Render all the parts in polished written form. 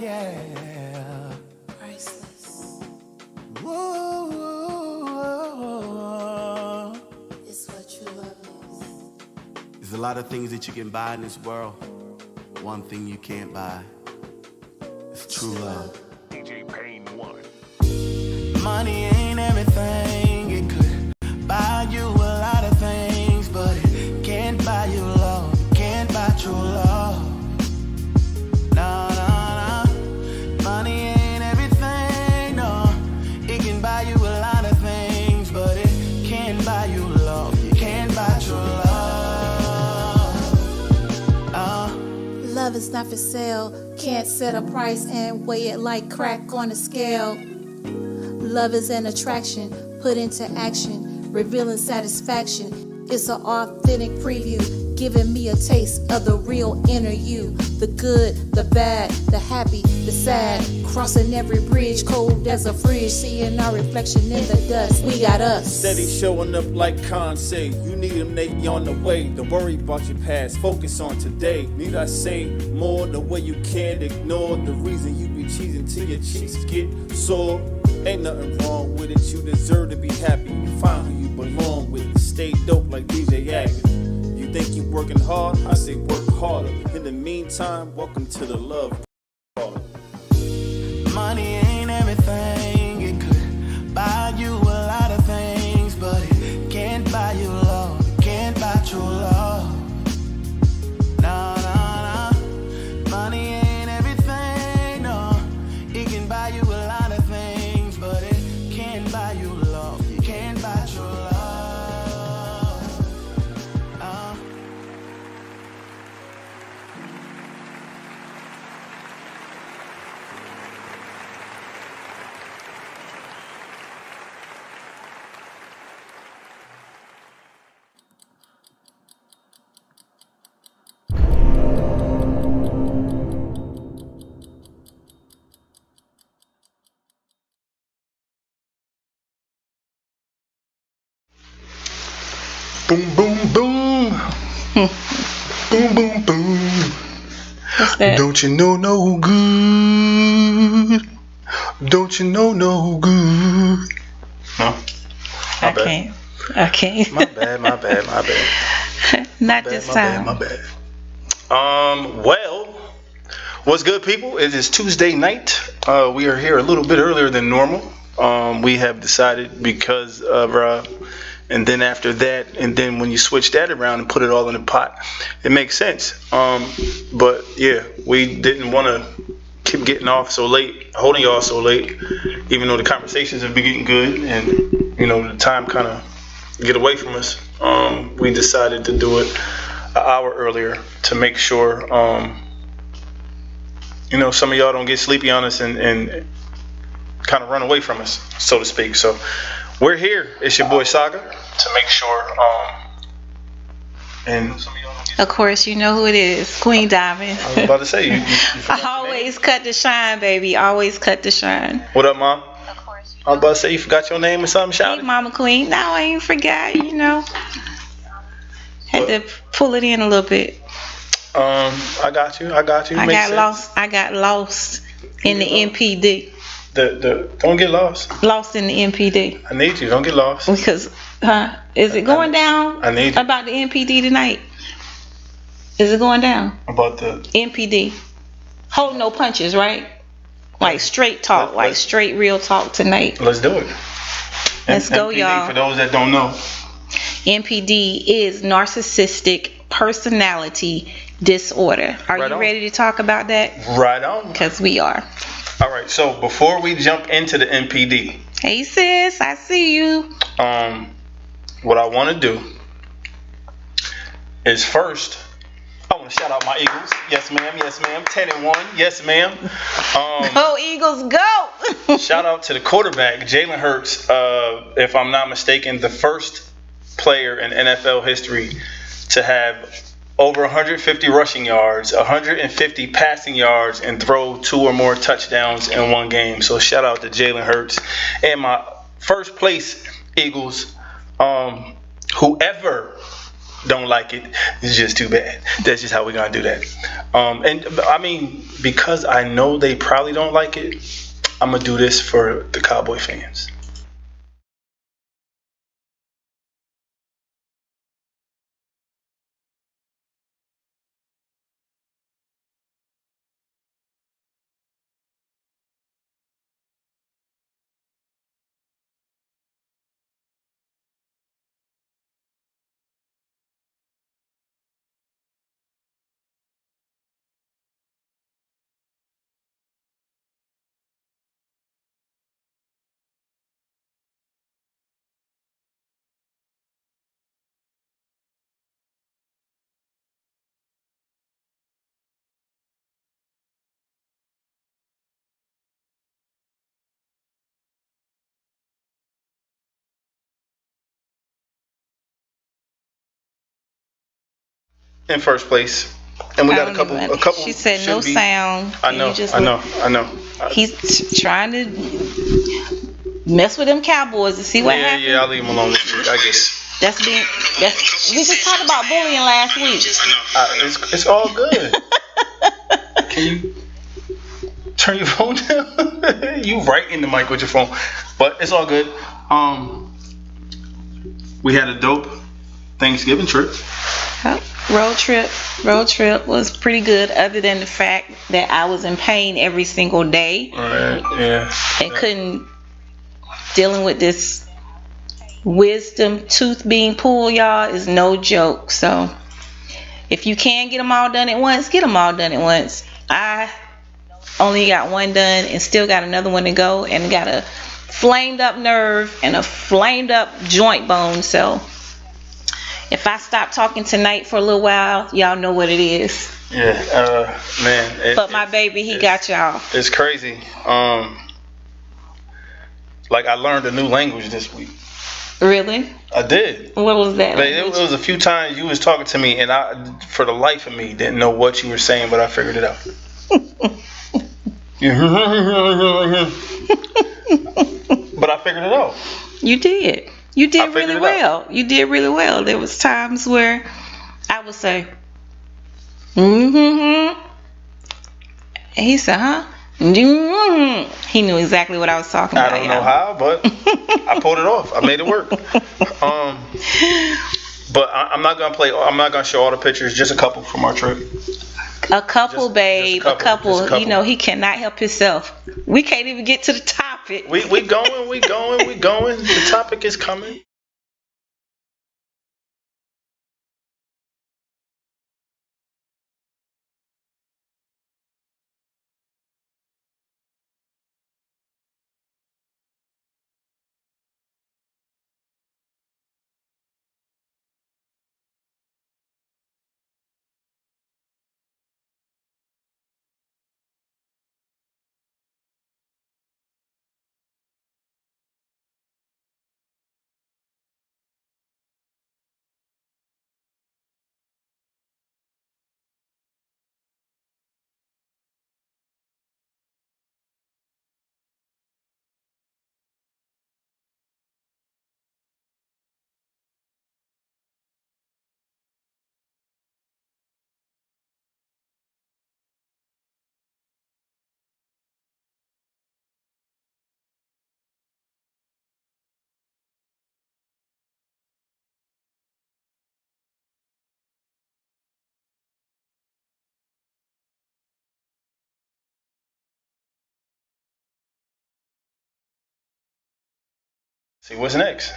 yeah. Priceless. Whoa. It's what true love is. There's a lot of things that you can buy in this world. One thing you can't buy is true love. DJ Payne 1. Money ain't everything. It could buy you a lot of things, but it can't buy you love. It can't buy true love. No, no, no. Money ain't everything, no. It can buy you a lot of things, but it can't buy you love. You can't buy true love. Love is not for sale. Can't set a price and weigh it like crack on a scale. Love is an attraction put into action, revealing satisfaction. It's an authentic preview, giving me a taste of the real inner you. The good, the bad, the happy, the sad. Crossing every bridge, cold as a fridge. Seeing our reflection in the dust. We got us. Steady showing up like Khan say. You need them, they on the way. Don't worry about your past, focus on today. Need I say more? The way you can't ignore the reason you be cheesing till your cheeks get sore. Ain't nothing wrong with it, you deserve to be happy. You find who you belong with, stay dope like DJ Agnes. You think you working hard? I say work harder. In the meantime, welcome to the Luv Parlor. Money ain't everything. It could buy you a lot of things, but it can't buy you love. It can't buy true love. No, no, no. Money ain't everything, no. It can buy you a lot of things, but it can't buy you love. You can't buy true love. Boom, boom, boom. Boom, boom, boom. What's that? Don't you know no good? Don't you know no good? No. I can't. My bad. Not this time. My bad. Well, what's good, people? It is Tuesday night. We are here a little bit earlier than normal. We have decided because of and then after that, and then when you switch that around and put it all in a pot, it makes sense. But yeah, we didn't want to keep getting off so late, holding y'all so late, even though the conversations have been getting good and, you know, the time kind of get away from us. We decided to do it an hour earlier to make sure, you know, some of y'all don't get sleepy on us and kind of run away from us, so to speak. So we're here. It's your boy Saga to make sure, and Of course, you know who it is, Queen Diamond. I was about to say, you Always cut the shine, baby. Always cut the shine. What up, Mom? I was about to say, you forgot your name or something, shout Hey, it. Mama Queen. No, I ain't forgot, you know. Had to pull it in a little bit. I got you. I got lost in the MPD. Don't get lost. Lost in the MPD. I need you. Don't get lost. Because, is it going down I need you. about the MPD tonight? Is it going down? About the MPD. Hold no punches, right? Like straight talk, like straight real talk tonight. Let's do it. Let's go, MPD, y'all. For those that don't know, MPD is narcissistic personality disorder. Are Right you on. ready to talk about that? right on. Because we are. All right. So before we jump into the MPD, Hey sis, I see you. what I want to do is first, I want to shout out my Eagles. Yes, ma'am. Yes, ma'am. 10-1. Yes, ma'am. Go Eagles, go! Shout out to the quarterback, Jalen Hurts. If I'm not mistaken, the first player in NFL history to have over 150 rushing yards, 150 passing yards, and throw 2 or more touchdowns in one game. So shout out to Jalen Hurts. And my first place Eagles, whoever don't like it, it's just too bad. That's just how we're gonna do that. And I mean, because I know they probably don't like it, I'm gonna do this for the Cowboy fans. In first place, and we got a couple. She said no sound. I know. He's trying to mess with them Cowboys to see what happens. Yeah, I'll leave him alone this week. I get it. We just talked about bullying last week. It's all good. Can you turn your phone down? You right in the mic with your phone, but it's all good. We had a dope Thanksgiving trip. Road trip was pretty good, other than the fact that I was in pain every single day. Right, yeah. And couldn't, dealing with this wisdom tooth being pulled, y'all, is no joke. So if you can get them all done at once, get them all done at once. I only got one done and still got another one to go, and got a flamed up nerve and a flamed up joint bone. So if I stop talking tonight for a little while, y'all know what it is. Yeah, man. But my baby, he got y'all. It's crazy. Like, I learned a new language this week. Really? I did. What was that? It was a few times you was talking to me, and I, for the life of me, didn't know what you were saying, but I figured it out. But I figured it out. You did. You did really well. You did really well. There was times where I would say, and he said, huh? He knew exactly what I was talking about. I don't know how, but I pulled it off. I made it work. But I'm not gonna show all the pictures. Just a couple from our trip. A couple, babe. Just a couple. You know, he cannot help himself. We can't even get to the topic. We going. The topic is coming. See what's next.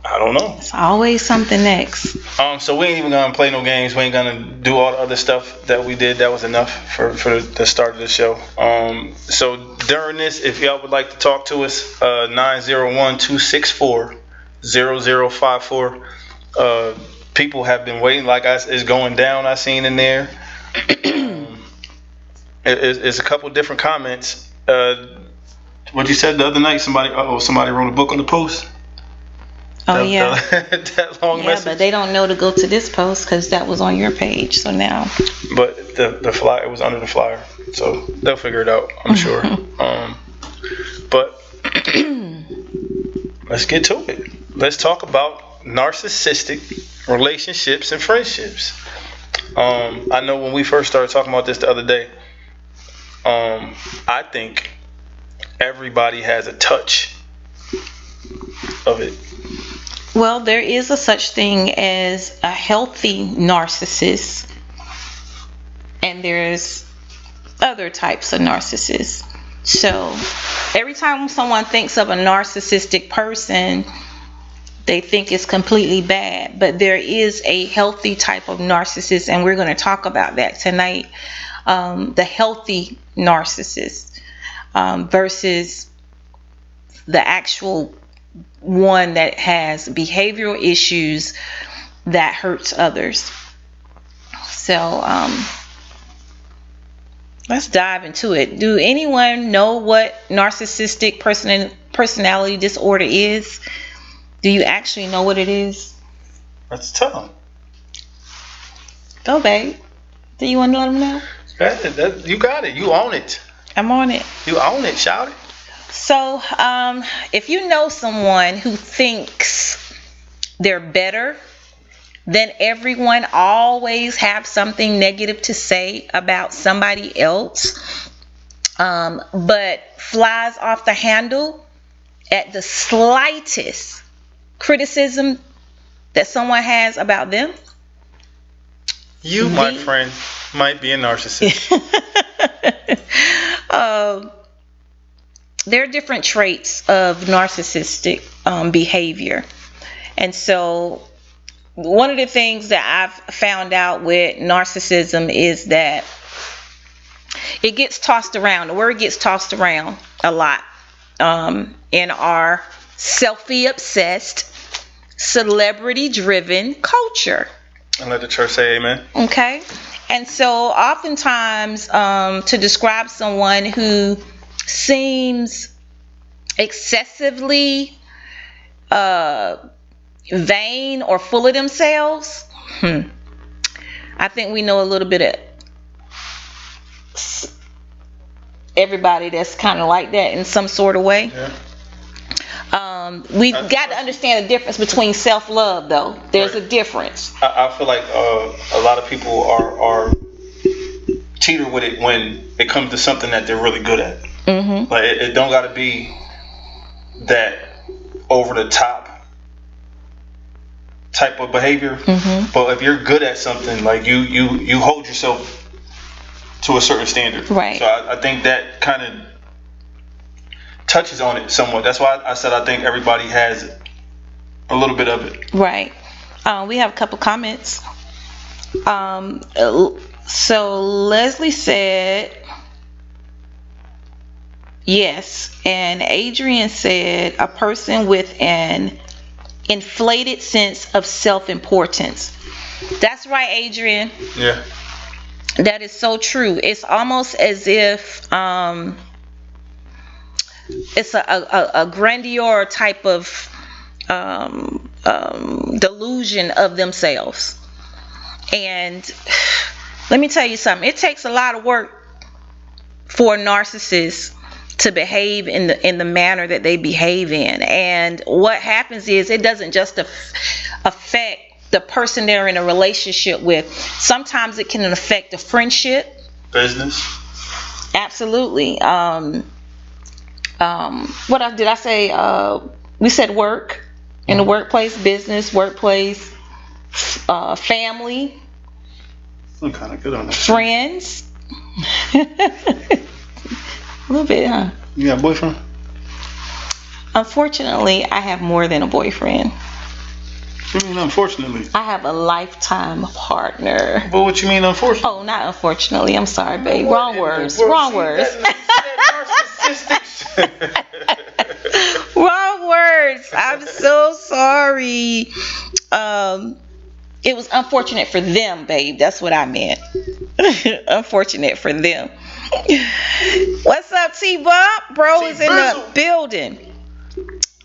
I don't know. It's always something next. So we ain't even gonna play no games. We ain't gonna do all the other stuff that we did. That was enough for the start of the show. So during this, if y'all would like to talk to us, 901-264-0054. People have been waiting. Like it's going down. I seen in there. It's a couple different comments. What you said the other night? Somebody wrote a book on the post. Oh, yeah. That long message. But they don't know to go to this post because that was on your page. So now. But the flyer, it was under the flyer, so they'll figure it out, I'm sure. But let's get to it. Let's talk about narcissistic relationships and friendships. I know when we first started talking about this the other day, I think everybody has a touch of it. Well, there is a such thing as a healthy narcissist, and there's other types of narcissists. So every time someone thinks of a narcissistic person, they think it's completely bad, but there is a healthy type of narcissist, and we're going to talk about that tonight. The healthy narcissist versus the actual one that has behavioral issues that hurts others. So let's dive into it. Do anyone know what narcissistic personality disorder is? Do you actually know what it is? Let's tell them. Go, babe. Do you want to let them know? You got it. You own it. I'm on it. You own it. Shout it. So, if you know someone who thinks they're better than everyone, always have something negative to say about somebody else, but flies off the handle at the slightest criticism that someone has about them, you, my friend, might be a narcissist. There are different traits of narcissistic behavior. And so one of the things that I've found out with narcissism is that it gets tossed around. The word gets tossed around a lot in our selfie obsessed, celebrity driven culture. And let the church say amen. Okay. And so oftentimes to describe someone who seems excessively vain or full of themselves, I think we know a little bit of everybody that's kind of like that in some sort of way. Yeah. We've got to understand the difference between self-love, though. There's a difference. I feel like a lot of people are teeter with it when it comes to something that they're really good at. Mm-hmm. Like it don't got to be that over the top type of behavior. Mm-hmm. But if you're good at something, like you hold yourself to a certain standard. Right. So I think that kind of touches on it somewhat. That's why I said I think everybody has a little bit of it. Right. We have a couple comments. So Leslie said yes, and Adrian said a person with an inflated sense of self-importance. That's right, Adrian. Yeah. That is so true. It's almost as if it's a grandeur type of delusion of themselves. And let me tell you something. It takes a lot of work for a narcissist to behave in the manner that they behave in. And what happens is it doesn't just affect the person they're in a relationship with. Sometimes it can affect a friendship, business. Absolutely. What else did I say? We said work, in the workplace, business, workplace, family. I'm kind of good on that. Friends. A little bit, huh? You got a boyfriend? Unfortunately, I have more than a boyfriend. What do you mean, unfortunately? I have a lifetime partner. But what you mean, unfortunately? Oh, not unfortunately. I'm sorry, babe. Wrong words. Wrong words. Wrong words. I'm so sorry. It was unfortunate for them, babe. That's what I meant. Unfortunate for them. What's up, T-Bump? Bro is in the building.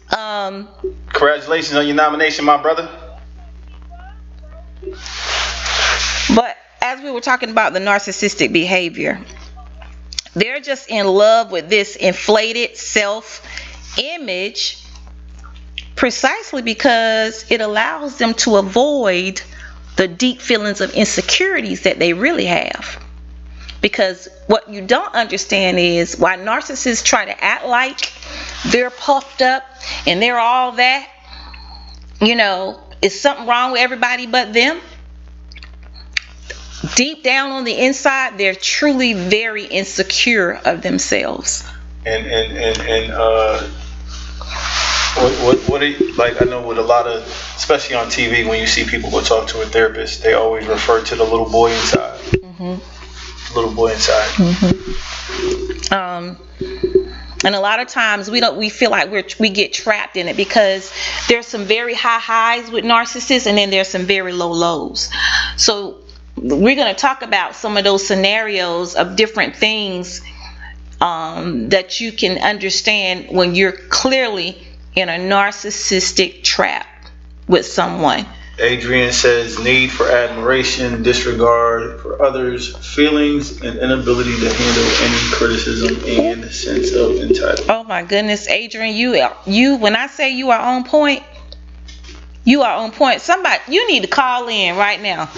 Congratulations on your nomination, my brother. But as we were talking about the narcissistic behavior, they're just in love with this inflated self-image precisely because it allows them to avoid the deep feelings of insecurities that they really have. Because what you don't understand is why narcissists try to act like they're puffed up and they're all that. Is something wrong with everybody but them? Deep down on the inside, they're truly very insecure of themselves. And what like, I know with a lot of, especially on TV, when you see people go talk to a therapist, they always refer to the little boy inside. Little boy inside. And a lot of times we feel like we get trapped in it, because there's some very high highs with narcissists, and then there's some very low lows. So we're going to talk about some of those scenarios of different things that you can understand when you're clearly in a narcissistic trap with someone. Adrian says, need for admiration, disregard for others' feelings, and inability to handle any criticism and sense of entitlement. Oh my goodness, Adrian, you when I say you are on point, you are on point. Somebody, you need to call in right now.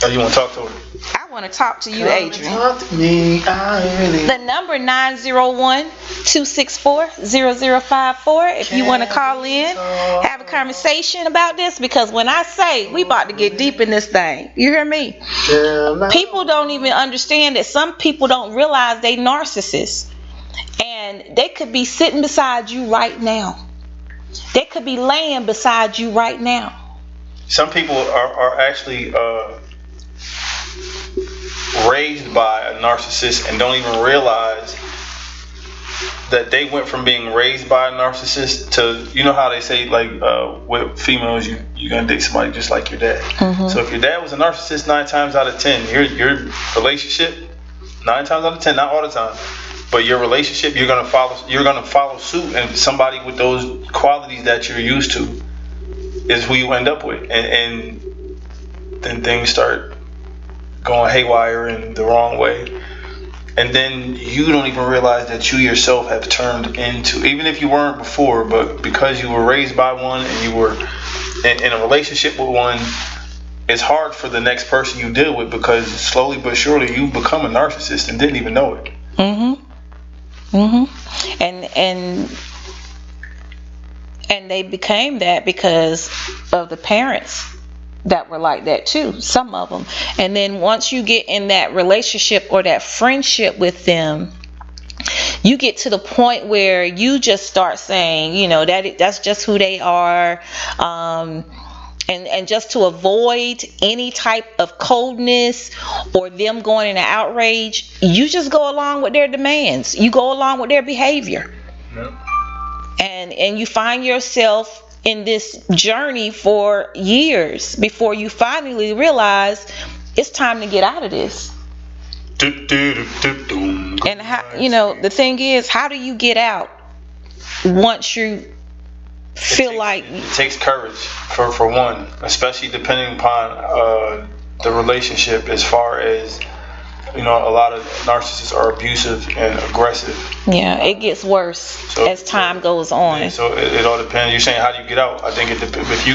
Oh, you want to talk to her? I want to talk to you, Adrian. Talk to me. The number 901-264-0054. If you want to call in, have a conversation about this, because when I say we about to get deep in this thing, you hear me? People don't even understand that some people don't realize they narcissists, and they could be sitting beside you right now. They could be laying beside you right now. Some people are actually raised by a narcissist and don't even realize that they went from being raised by a narcissist to, how they say, like, with females, you're gonna date somebody just like your dad. So if your dad was a narcissist 9 times out of 10, your relationship 9 times out of 10, not all the time, but your relationship, you're gonna follow suit, and somebody with those qualities that you're used to is who you end up with, and then things start going haywire in the wrong way, and then you don't even realize that you yourself have turned into, even if you weren't before, but because you were raised by one and you were in a relationship with one, it's hard for the next person you deal with, because slowly but surely you become a narcissist and didn't even know it. And they became that because of the parents that were like that too, some of them. And then once you get in that relationship or that friendship with them, you get to the point where you just start saying, that's just who they are. And just to avoid any type of coldness or them going into outrage, you just go along with their demands. You go along with their behavior. And you find yourself in this journey for years before you finally realize it's time to get out of this. And how, the thing is, how do you get out once you feel it takes courage for one, especially depending upon the relationship, as far as a lot of narcissists are abusive and aggressive. Yeah, it gets worse as time goes on. Yeah, so it all depends. You're saying, how do you get out? I think it depends. If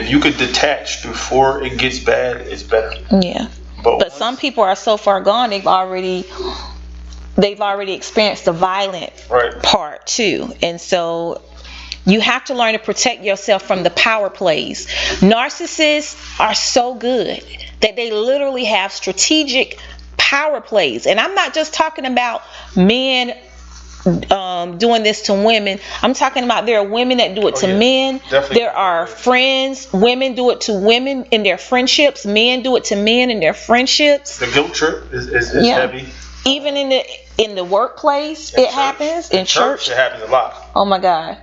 you could detach before it gets bad, it's better. Yeah. But some people are so far gone, they've already experienced the violent part too, and so you have to learn to protect yourself from the power plays. Narcissists are so good that they literally have strategic power plays. And I'm not just talking about men doing this to women. I'm talking about there are women that do it to men. Definitely. There are friends, women do it to women in their friendships. Men do it to men in their friendships. The guilt trip is heavy. Even in the workplace, it happens. In church, it happens a lot. Oh my God.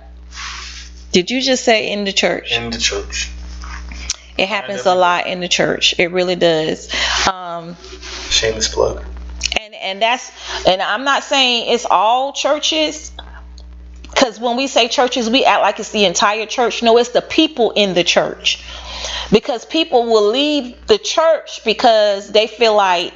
Did you just say in the church? In the church. It happens a lot in the church. It really does. Shameless plug. And I'm not saying it's all churches, because when we say churches, we act like it's the entire church. No, it's the people in the church. Because people will leave the church because they feel like,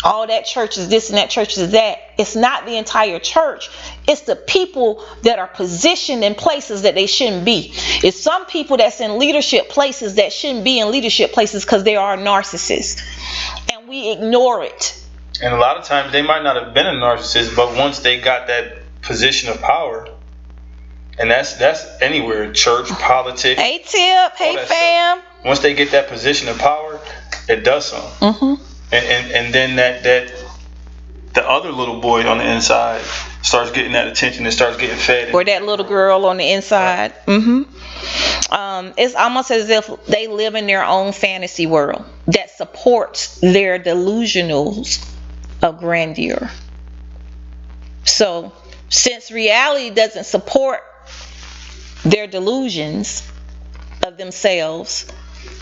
all that church is this and that church is that. It's not the entire church. It's the people that are positioned in places that they shouldn't be. It's some people that's in leadership places that shouldn't be in leadership places because they are narcissists. And we ignore it. And a lot of times they might not have been a narcissist, but once they got that position of power, and that's anywhere, church, politics. Hey Tip, hey fam. Stuff. Once they get that position of power, it does something. And then that the other little boy on the inside starts getting that attention and starts getting fed. Or that little girl on the inside. It's almost as if they live in their own fantasy world that supports their delusionals of grandeur. So since reality doesn't support their delusions of themselves,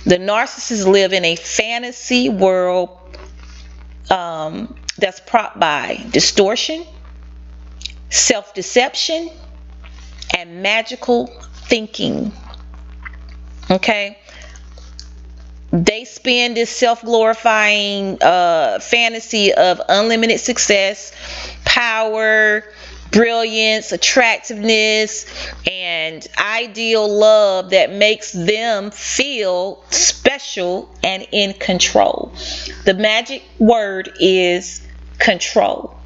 the narcissists live in a fantasy world that's propped by distortion, self-deception, and magical thinking. Okay? They spin this self-glorifying fantasy of unlimited success, power, brilliance, attractiveness, and ideal love that makes them feel special and in control. The magic word is control.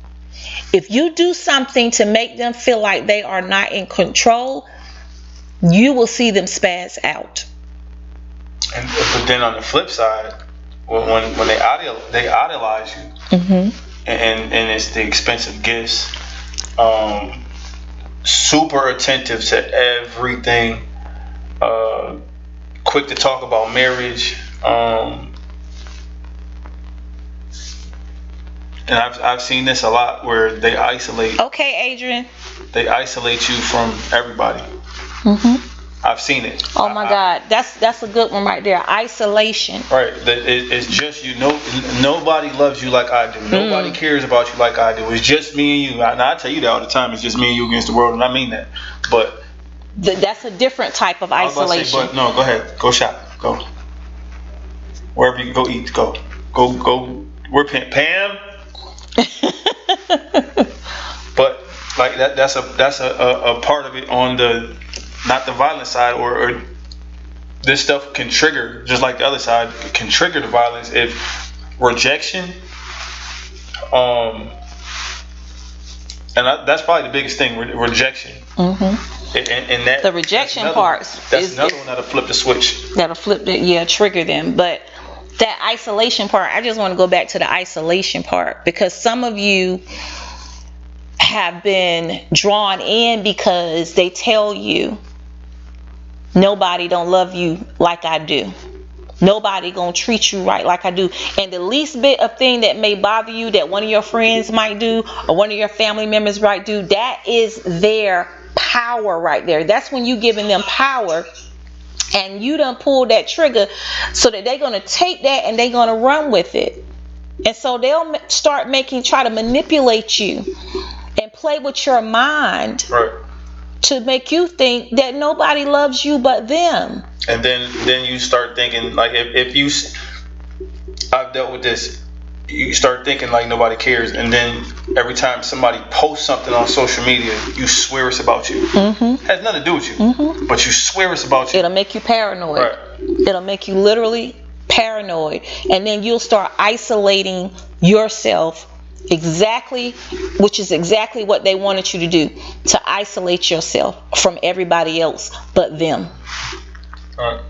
If you do something to make them feel like they are not in control, you will see them spaz out. But then on the flip side, when they idolize you, and it's the expensive gifts, super attentive to everything, quick to talk about marriage, and I've seen this a lot where they isolate. Okay, Adrian. They isolate you from everybody. I've seen it. Oh my God, that's a good one right there. Isolation. Right. It's just you. Nobody loves you like I do. Nobody cares about you like I do. It's just me and you. And I tell you that all the time. It's just me and you against the world, and I mean that. But that's a different type of isolation. But no, go ahead. Go shop. Go wherever you go eat. Go. Where Pam? But like that's a part of it on the. Not the violent side, or this stuff can trigger, just like the other side, can trigger the violence if rejection. And that's probably the biggest thing, rejection. And that the rejection parts. That's another one that'll flip the switch. That'll flip it, trigger them. But that isolation part, I just want to go back to the isolation part, because some of you have been drawn in because they tell you nobody don't love you like I do. Nobody gonna treat you right like I do. And the least bit of thing that may bother you that one of your friends might do or one of your family members might do, that is their power right there. That's when you giving them power, and you done pulled that trigger so that they're gonna take that and they're gonna run with it. And so they'll start try to manipulate you and play with your mind, right, to make you think that nobody loves you but them. And then you start thinking, like, if you, I've dealt with this, you start thinking like nobody cares, and then every time somebody posts something on social media, you swear it's about you. Has nothing to do with you, but you swear it's about you. It'll make you paranoid. Right. It'll make you literally paranoid, and then you'll start isolating yourself, which is exactly what they wanted you to do, to isolate yourself from everybody else but them. All right.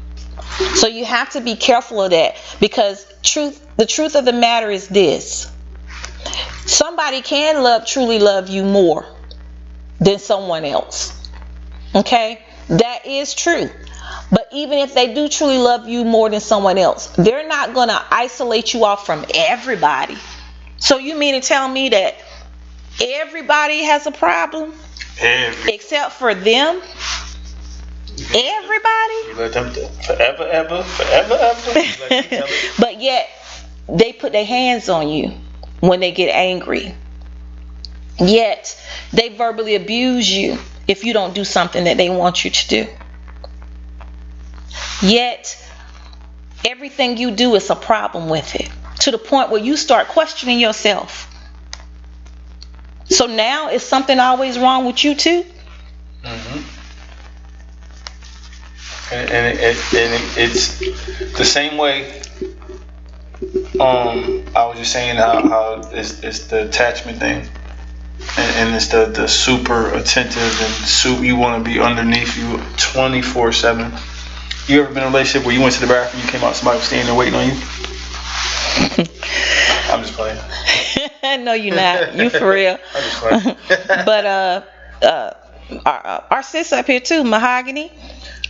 So you have to be careful of that, because the truth of the matter is this: somebody can truly love you more than someone else. Okay, that is true. But even if they do truly love you more than someone else, they're not going to isolate you off from everybody. So you mean to tell me that everybody has a problem except for them? Everybody? You let them forever, ever. But yet they put their hands on you when they get angry. Yet they verbally abuse you if you don't do something that they want you to do. Yet everything you do is a problem with it. to the point where you start questioning yourself. So now is something always wrong with you too? Mm-hmm. And it's the same way. I was just saying how it's the attachment thing, and it's the super attentive and you want to be underneath you 24/7. You ever been in a relationship where you went to the bathroom, you came out, somebody was standing there waiting on you? I'm just playing. No, you're not. You for real. I'm just playing. But our sis up here too, Mahogany.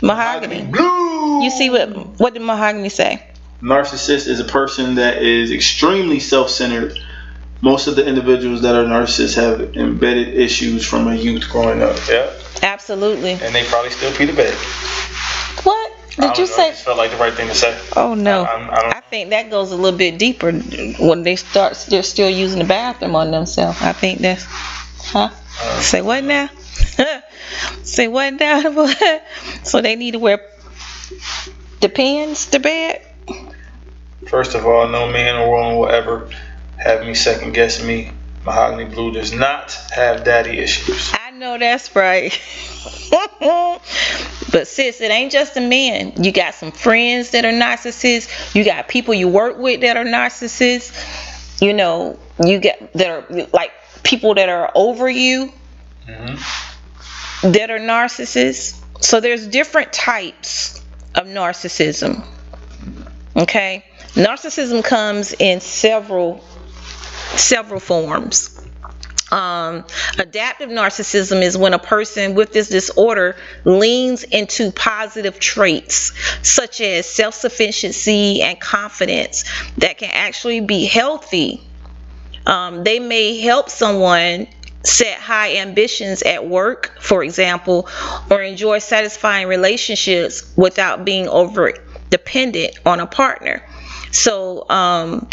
Blue. You see what did Mahogany say? Narcissist is a person that is extremely self-centered. Most of the individuals that are narcissists have embedded issues from a youth growing up. Yeah. Absolutely. And they probably still pee the bed. What did you say? It just felt like the right thing to say. Oh no. I I think that goes a little bit deeper when they're still using the bathroom on themselves. I think that's say what now? Say what now? What? So they need to wear the pants to bed? First of all, no man or woman will ever have me second guessing me. Mahogany Blue does not have daddy issues. I know that's right. But sis, it ain't just the men. You got some friends that are narcissists. You got people you work with that are narcissists. You know, you get that are like people that are over you that are narcissists. So there's different types of narcissism. Okay? Narcissism comes in several forms. Adaptive narcissism is when a person with this disorder leans into positive traits such as self-sufficiency and confidence that can actually be healthy. They may help someone set high ambitions at work, for example, or enjoy satisfying relationships without being over dependent on a partner. So a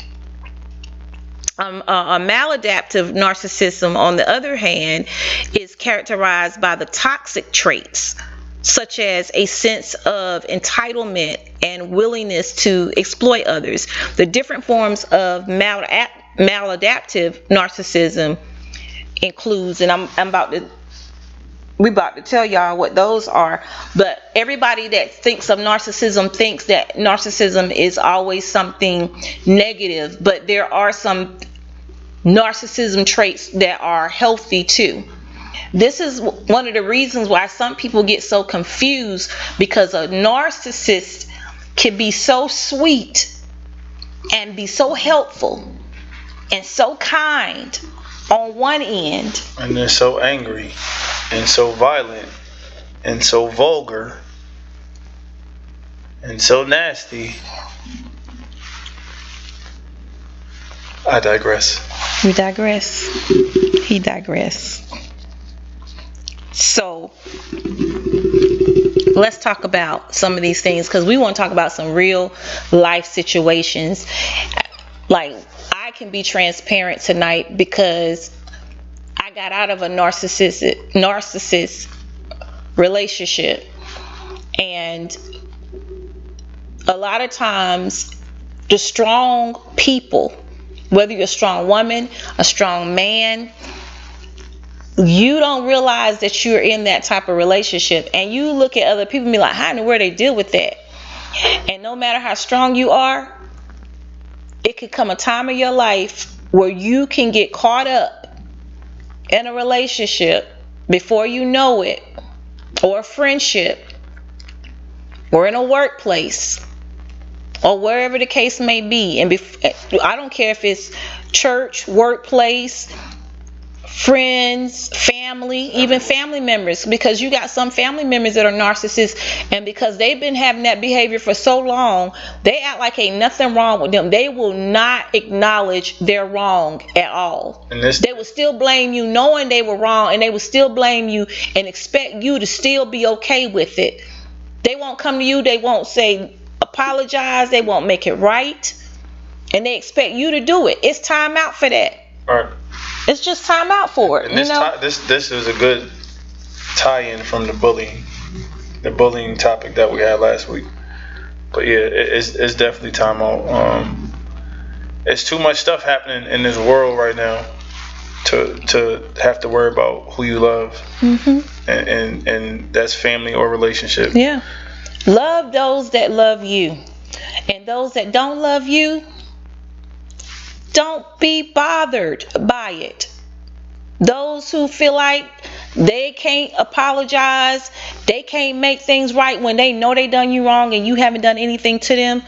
maladaptive narcissism, on the other hand, is characterized by the toxic traits such as a sense of entitlement and willingness to exploit others. The different forms of maladaptive narcissism includes, and we about to tell y'all what those are, but everybody that thinks of narcissism thinks that narcissism is always something negative, but there are some narcissism traits that are healthy too. This is one of the reasons why some people get so confused, because a narcissist can be so sweet and be so helpful and so kind on one end, and they're so angry and so violent and so vulgar and so nasty. I digress. You digress. He digress. So let's talk about some of these things, because we want to talk about some real life situations. Like, I can be transparent tonight because I got out of a narcissist relationship, and a lot of times the strong people, whether you're a strong woman, a strong man, you don't realize that you're in that type of relationship, and you look at other people and be like, how in the world they deal with that? And no matter how strong you are, it could come a time in your life where you can get caught up in a relationship before you know it, or a friendship, or in a workplace, or wherever the case may be. And I don't care if it's church, workplace, friends, family, even family members, because you got some family members that are narcissists, and because they've been having that behavior for so long, they act like ain't nothing wrong with them. They will not acknowledge they're wrong at all. They will still blame you knowing they were wrong, and they will still blame you and expect you to still be okay with it. They won't come to you, they won't say apologize, they won't make it right, and they expect you to do it. It's time out for that. All right. It's just time out for it. And this is a good tie-in from the bullying topic that we had last week. But yeah, it's definitely time out. it's too much stuff happening in this world right now to have to worry about who you love, and that's family or relationship. Yeah. Love those that love you, and those that don't love you, don't be bothered by it. Those who feel like they can't apologize, they can't make things right when they know they done you wrong and you haven't done anything to them,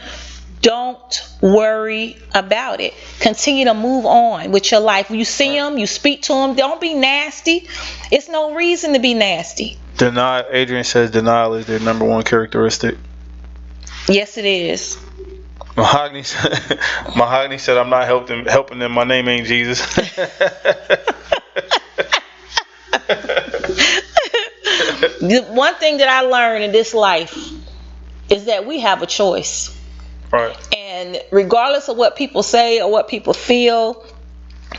don't worry about it. Continue to move on with your life. When you see them, you speak to them, don't be nasty. It's no reason to be nasty. Adrian says denial is their number one characteristic. Yes, it is. Mahogany said, I'm not helping them. My name ain't Jesus. The one thing that I learned in this life is that we have a choice. Right. And regardless of what people say or what people feel,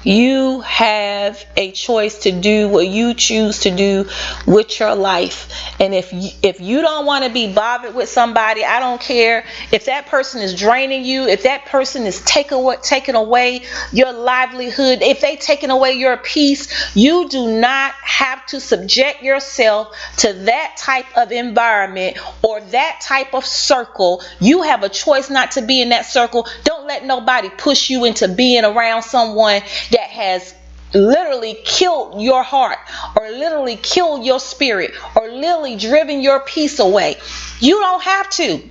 you have a choice to do what you choose to do with your life. And if you don't want to be bothered with somebody, I don't care if that person is draining you, if that person is taking away your livelihood, if they taking away your peace, you do not have to subject yourself to that type of environment or that type of circle. You have a choice not to be in that circle. Don't let nobody push you into being around someone that has literally killed your heart, or literally killed your spirit, or literally driven your peace away. You don't have to.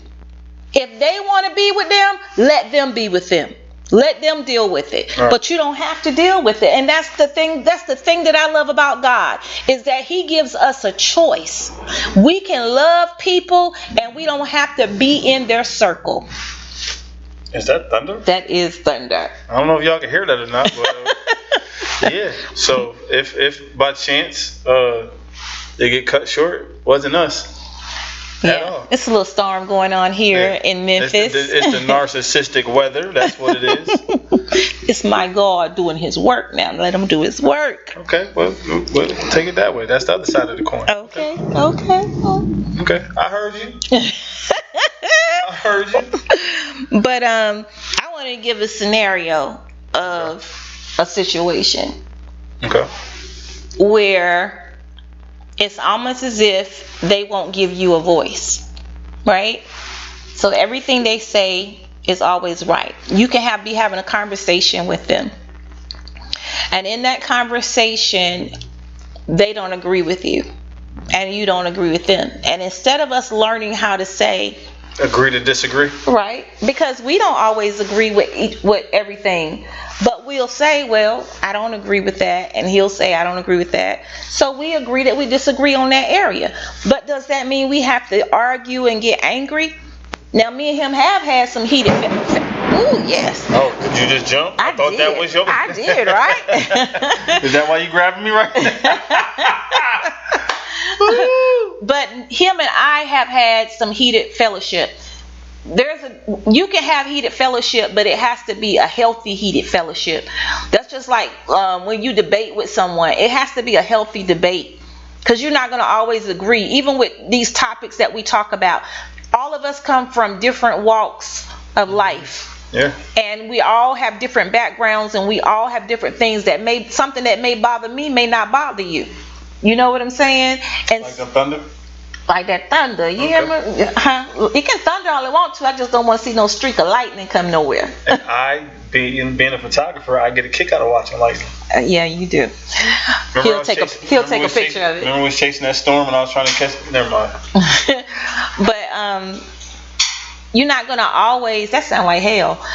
If they want to be with them, let them be with them. Let them deal with it. Right. But you don't have to deal with it. And that's the thing that I love about God, is that He gives us a choice. We can love people and we don't have to be in their circle. Is that thunder? That is thunder. I don't know if y'all can hear that or not, but yeah. So if by chance they get cut short, wasn't us. At all. It's a little storm going on here in Memphis. It's the narcissistic weather. That's what it is. It's my God doing His work now. Let Him do His work. Okay, well, take it that way. That's the other side of the coin. Okay. Okay, I heard you. I heard you. But I want to give a scenario of a situation. Okay. Where it's almost as if they won't give you a voice, right? So everything they say is always right. You can be having a conversation with them, and in that conversation, they don't agree with you, and you don't agree with them. And instead of us learning how to say, agree to disagree, right? Because we don't always agree with everything, but we'll say, well, I don't agree with that, and he'll say, I don't agree with that. So we agree that we disagree on that area. But does that mean we have to argue and get angry? Now, me and him have had some heated. Ooh, yes. Oh, did you just jump? I thought that was your. I did, right? Is that why you grabbing me right now? But him and I have had some heated fellowship. You can have heated fellowship, but it has to be a healthy heated fellowship. That's just like when you debate with someone. It has to be a healthy debate, because you're not going to always agree. Even with these topics that we talk about, all of us come from different walks of life. Yeah. And we all have different backgrounds, and we all have different things something that may bother me may not bother you. You know what I'm saying? And like the thunder? Like that thunder. You hear me? It can thunder all it wants to. I just don't want to see no streak of lightning come nowhere. And being a photographer, I get a kick out of watching lightning. Yeah, you do. He'll take a picture of it. Remember when we was chasing that storm and I was trying to catch it? Never mind. But you're not gonna always. That sounds like hell.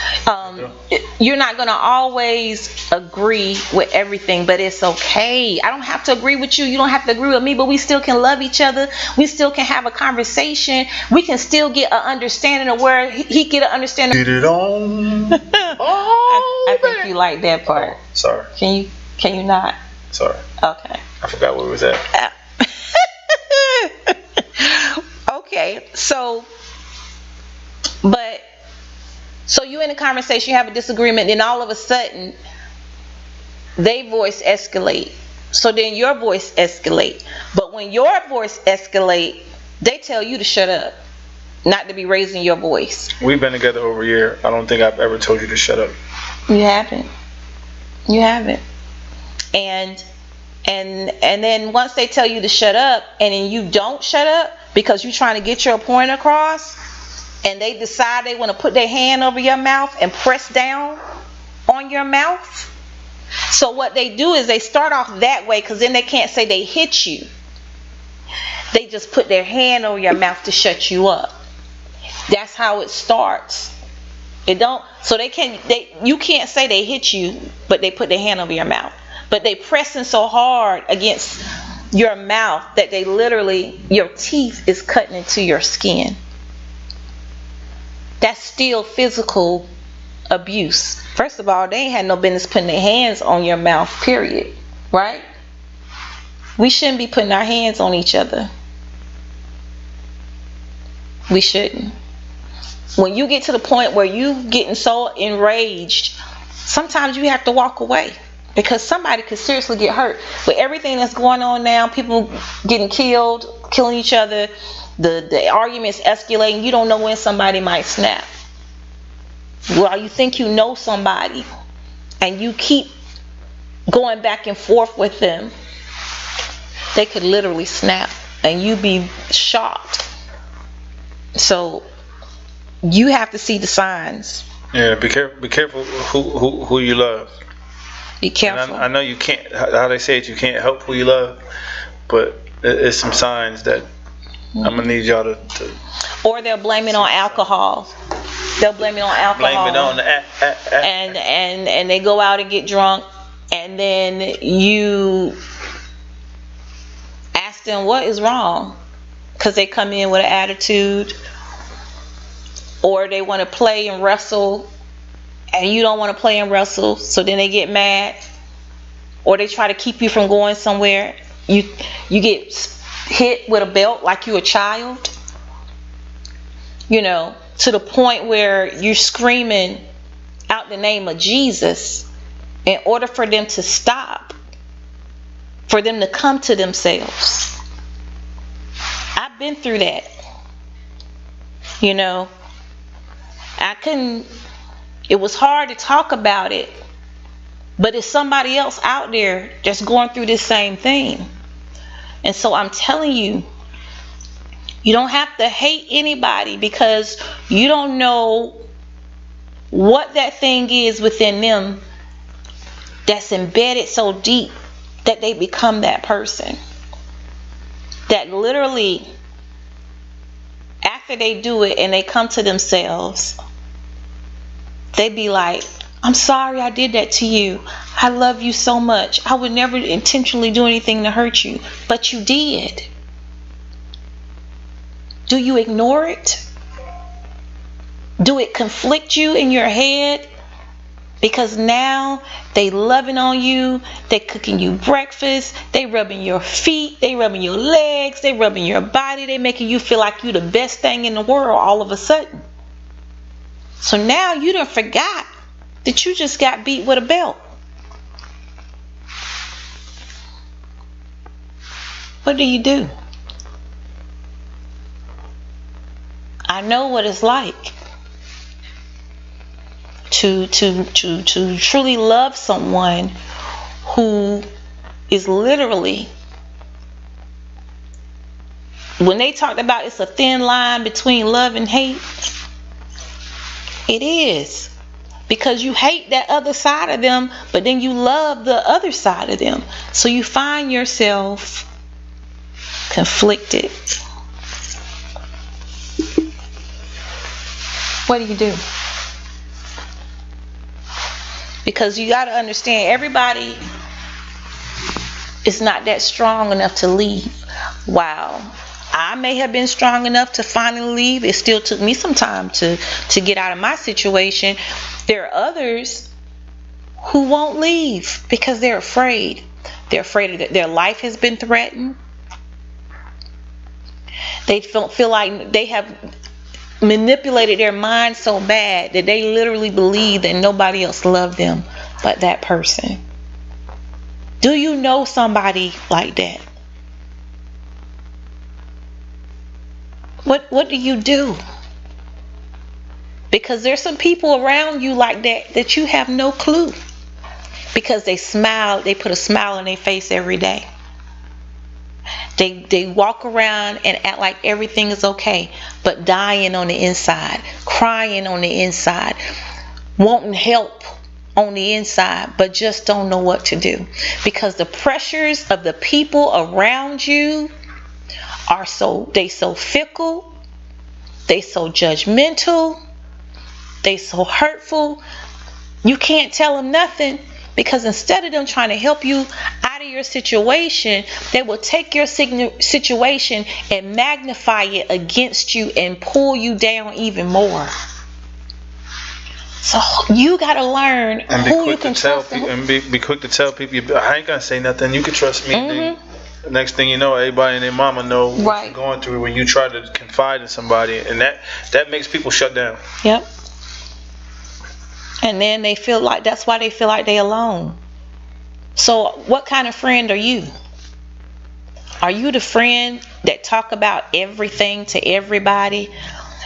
You're not gonna always agree with everything, but it's okay. I don't have to agree with you. You don't have to agree with me, but we still can love each other. We still can have a conversation. We can still get an understanding of where he get an understanding. Get it on. I think you like that part. Oh, sorry. Can you not? Sorry. Okay. I forgot where it was at. Okay, so you in a conversation, you have a disagreement, then all of a sudden they voice escalate. So then your voice escalate. But when your voice escalate, they tell you to shut up, not to be raising your voice. We've been together over a year. I don't think I've ever told you to shut up. You haven't. You haven't. And then once they tell you to shut up, and then you don't shut up because you're trying to get your point across, and they decide they want to put their hand over your mouth and press down on your mouth. So what they do is they start off that way, because then they can't say they hit you. They just put their hand over your mouth to shut you up. That's how it starts. It don't. So you can't say they hit you, but they put their hand over your mouth. But they pressing so hard against your mouth that they literally, your teeth is cutting into your skin. That's still physical abuse. First of all, they ain't had no business putting their hands on your mouth, period. Right? We shouldn't be putting our hands on each other. We shouldn't. When you get to the point where you getting so enraged, sometimes you have to walk away, because somebody could seriously get hurt. With everything that's going on now, people getting killed, killing each other, the arguments escalating, you don't know when somebody might snap. Well, you think you know somebody and you keep going back and forth with them, they could literally snap and you be shocked. So you have to see the signs. Yeah, be careful who you love. Be careful. I know you can't, how they say it, you can't help who you love, but it's some signs that I'm gonna need y'all to or they'll blame it on alcohol. They'll blame it on alcohol. Blame it on the and they go out and get drunk, and then you ask them what is wrong, because they come in with an attitude, or they want to play and wrestle and you don't want to play and wrestle, so then they get mad, or they try to keep you from going somewhere. You get hit with a belt like you a child, to the point where you're screaming out the name of Jesus in order for them to stop, for them to come to themselves. I've been through that. It was hard to talk about it, but it's somebody else out there that's going through this same thing. And so I'm telling you, you don't have to hate anybody, because you don't know what that thing is within them that's embedded so deep that they become that person. That literally, after they do it and they come to themselves, they be like, I'm sorry I did that to you. I love you so much. I would never intentionally do anything to hurt you. But you did. Do you ignore it? Do it conflict you in your head? Because now they loving on you. They cooking you breakfast. They rubbing your feet. They rubbing your legs. They rubbing your body. They making you feel like you the best thing in the world all of a sudden. So now you done forgot that you just got beat with a belt. What do? I know what it's like to truly love someone who is literally, when they talked about it's a thin line between love and hate, it is. Because you hate that other side of them, but then you love the other side of them. So you find yourself conflicted. What do? Because you got to understand, everybody is not that strong enough to leave. Wow. I may have been strong enough to finally leave. It still took me some time to get out of my situation. There are others who won't leave because they're afraid. They're afraid that their life has been threatened. They don't feel like they have manipulated their mind so bad that they literally believe that nobody else loved them but that person. Do you know somebody like that? What do you do? Because there's some people around you like that you have no clue. Because they put a smile on their face every day. They walk around and act like everything is okay, but dying on the inside, crying on the inside, wanting help on the inside, but just don't know what to do. Because the pressures of the people around you are so fickle, they so judgmental, they so hurtful. You can't tell them nothing, because instead of them trying to help you out of your situation, they will take your situation and magnify it against you and pull you down even more. So you got to learn and be who you quick can to tell trust. people, and be quick to tell people, I ain't gonna say nothing. You can trust me. Then the next thing you know, everybody and their mama know what Right. you're going through when you try to confide in somebody, and that makes people shut down. Yep. And then that's why they feel like they're alone. So what kind of friend are you? Are you the friend that talk about everything to everybody?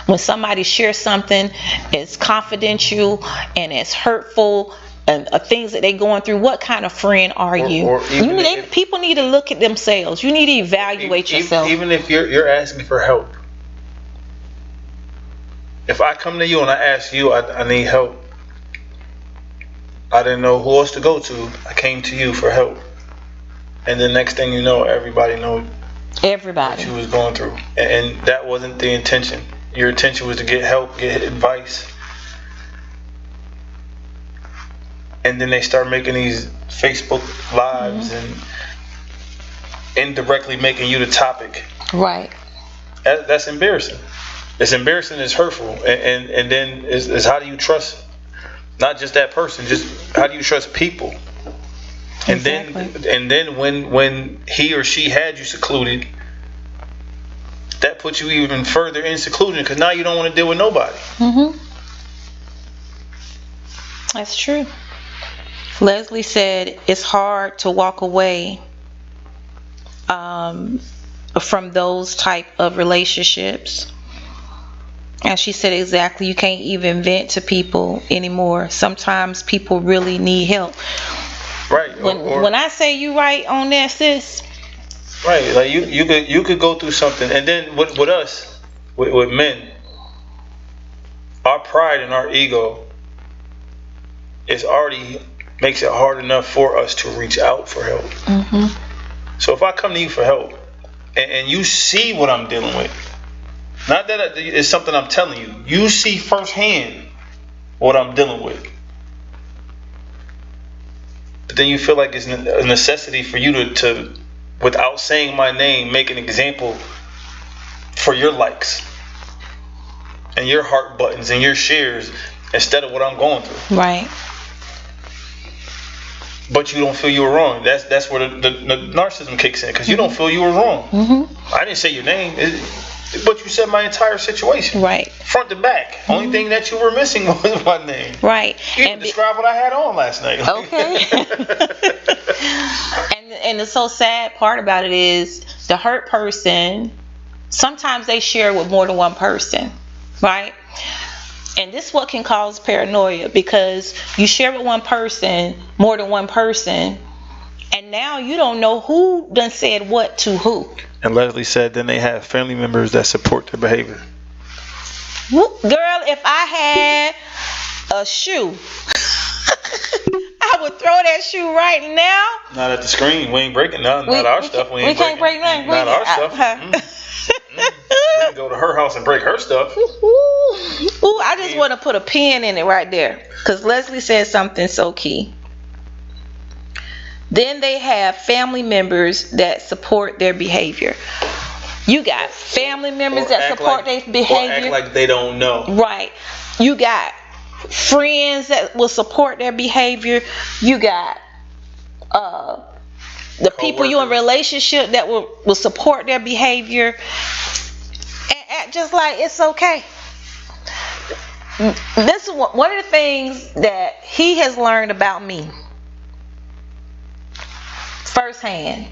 When somebody shares something, it's confidential and it's hurtful and things that they're going through, what kind of friend are you? Or even People need to look at themselves. You need to evaluate yourself. Even if you're asking for help. If I come to you and I ask you, I need help. I didn't know who else to go to. I came to you for help. And the next thing you know, everybody knows what you was going through. And that wasn't the intention. Your intention was to get help, get advice. And then they start making these Facebook lives and indirectly making you the topic. Right. That's embarrassing. It's embarrassing, it's hurtful. And then is how do you trust not just that person, just how do you trust people? And then when he or she had you secluded, that puts you even further in seclusion, because now you don't want to deal with nobody. That's true. Leslie said it's hard to walk away from those type of relationships. And she said exactly, you can't even vent to people anymore. Sometimes people really need help. Right. When I say you right on that, sis. Right. Like you could go through something, and then with us, with men, our pride and our ego is already makes it hard enough for us to reach out for help. So if I come to you for help, and you see what I'm dealing with, not that it's something I'm telling you, you see firsthand what I'm dealing with, but then you feel like it's a necessity for you to without saying my name, make an example for your likes and your heart buttons and your shares instead of what I'm going through. Right. But you don't feel you were wrong. That's where the narcissism kicks in, because you don't feel you were wrong. I didn't say your name, but you said my entire situation. Right. Front to back. Only thing that you were missing was my name. Right. You didn't describe what I had on last night. Okay. And the so sad part about it is the hurt person, sometimes they share with more than one person, right? And this is what can cause paranoia, because you share with one person, more than one person, and now you don't know who done said what to who. And Leslie said then they have family members that support their behavior. Girl, if I had a shoe, I would throw that shoe right now. Not at the screen. We ain't breaking none. Not our stuff. We can't break nothing. Not our stuff. We can go to her house and break her stuff. Ooh, I just want to put a pin in it right there, because Leslie said something so key. Then they have family members that support their behavior. You got family members that support their behavior. Or act like they don't know. Right. You got friends that will support their behavior. You got the people you in relationship that will support their behavior, and act just like it's okay. This is one of the things that he has learned about me firsthand.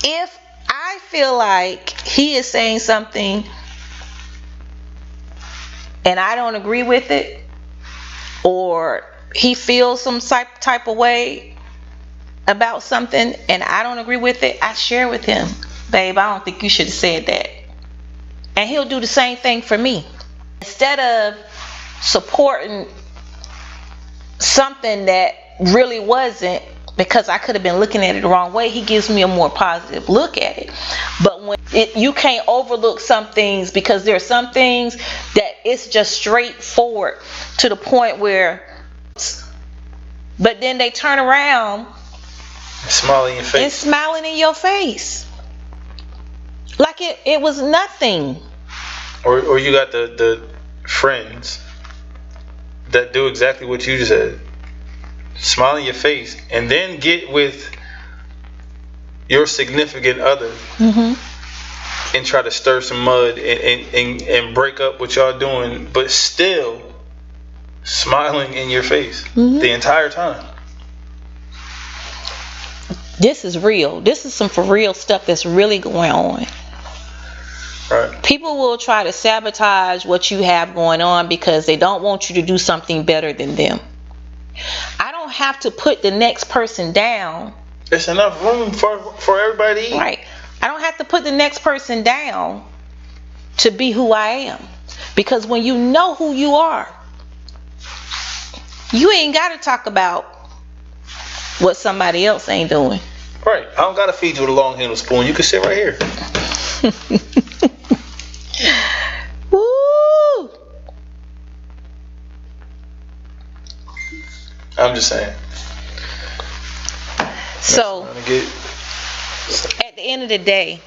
If I feel like he is saying something and I don't agree with it, or he feels some type of way about something and I don't agree with it, I share with him, babe, I don't think you should have said that. And he'll do the same thing for me. Instead of supporting something that really wasn't, because I could have been looking at it the wrong way, he gives me a more positive look at it. But when you can't overlook some things, because there are some things that it's just straightforward to the point where, but then they turn around Smiling in your face. and smiling in your face like it was nothing. Or you got the friends that do exactly what you just said. Smile in your face, and then get with your significant other and try to stir some mud and break up what y'all doing, but still smiling in your face the entire time. This is real. This is some for real stuff that's really going on. Right. People will try to sabotage what you have going on because they don't want you to do something better than them. I don't have to put the next person down. There's enough room for everybody to eat. Right. I don't have to put the next person down to be who I am. Because when you know who you are, you ain't got to talk about what somebody else ain't doing. Right. I don't gotta feed you with a long handled spoon. You can sit right here. Woo! I'm just saying. So at the end of the day,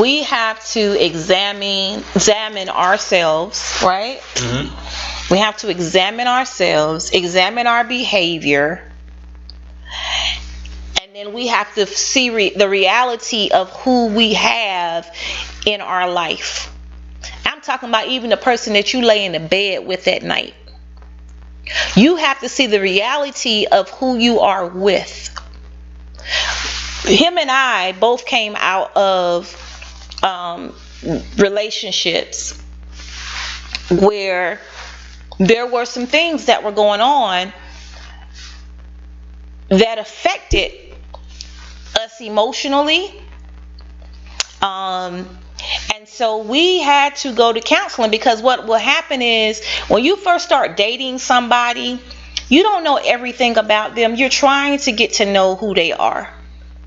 we have to examine ourselves, right? We have to examine ourselves, examine our behavior, and then we have to see the reality of who we have in our life. I'm talking about even the person that you lay in the bed with at night. You have to see the reality of who you are with. Him and I both came out of relationships where there were some things that were going on that affected us emotionally. And so we had to go to counseling, because what will happen is when you first start dating somebody, you don't know everything about them. You're trying to get to know who they are,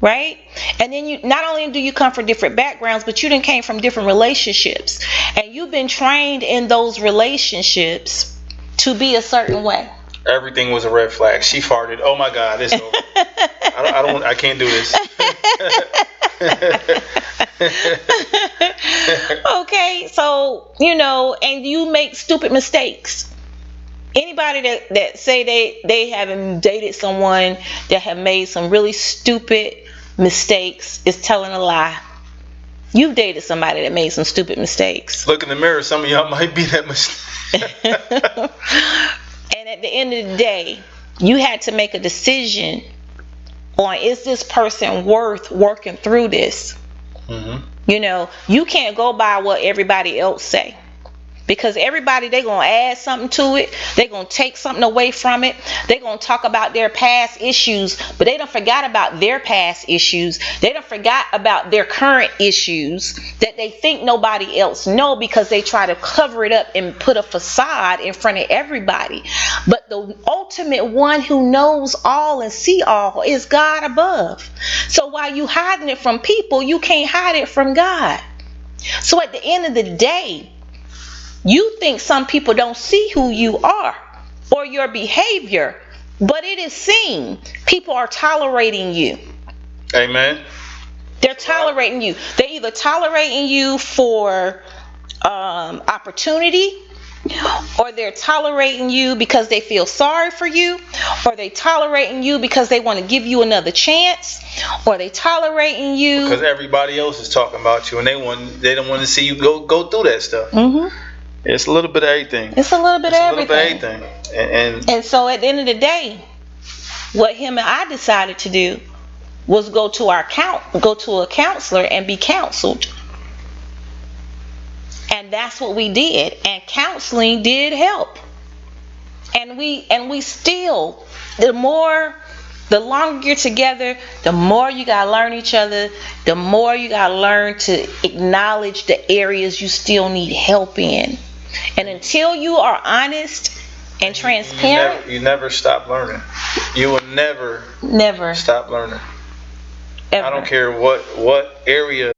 right? And then you not only do you come from different backgrounds, but you done came from different relationships, and you've been trained in those relationships to be a certain way. Everything was a red flag. She farted. Oh my God, it's over. I can't do this. Okay, so and you make stupid mistakes. Anybody that say they haven't dated someone that have made some really stupid mistakes is telling a lie. You've dated somebody that made some stupid mistakes. Look in the mirror. Some of y'all might be that mistake. And at the end of the day, you had to make a decision on, is this person worth working through this? You can't go by what everybody else say, because everybody, they gonna add something to it, they gonna take something away from it, they gonna talk about their past issues, but they done forgot about their past issues, they done forgot about their current issues that they think nobody else know, because they try to cover it up and put a facade in front of everybody. But the ultimate one who knows all and see all is God above. So while you hiding it from people, you can't hide it from God. So at the end of the day, you think some people don't see who you are or your behavior, but it is seen. People are tolerating you. Amen. They're tolerating you. They're either tolerating you for opportunity, or they're tolerating you because they feel sorry for you, or they tolerating you because they want to give you another chance, or they tolerating you because everybody else is talking about you and they don't want to see you go through that stuff. It's a little bit of everything. It's a little bit of everything. And so at the end of the day, what him and I decided to do was go to a counselor and be counseled. And that's what we did. And counseling did help. And we still, the longer you're together, the more you gotta learn each other, the more you gotta learn to acknowledge the areas you still need help in. And until you are honest and transparent, you never stop learning. You will never stop learning. Ever. I don't care what area.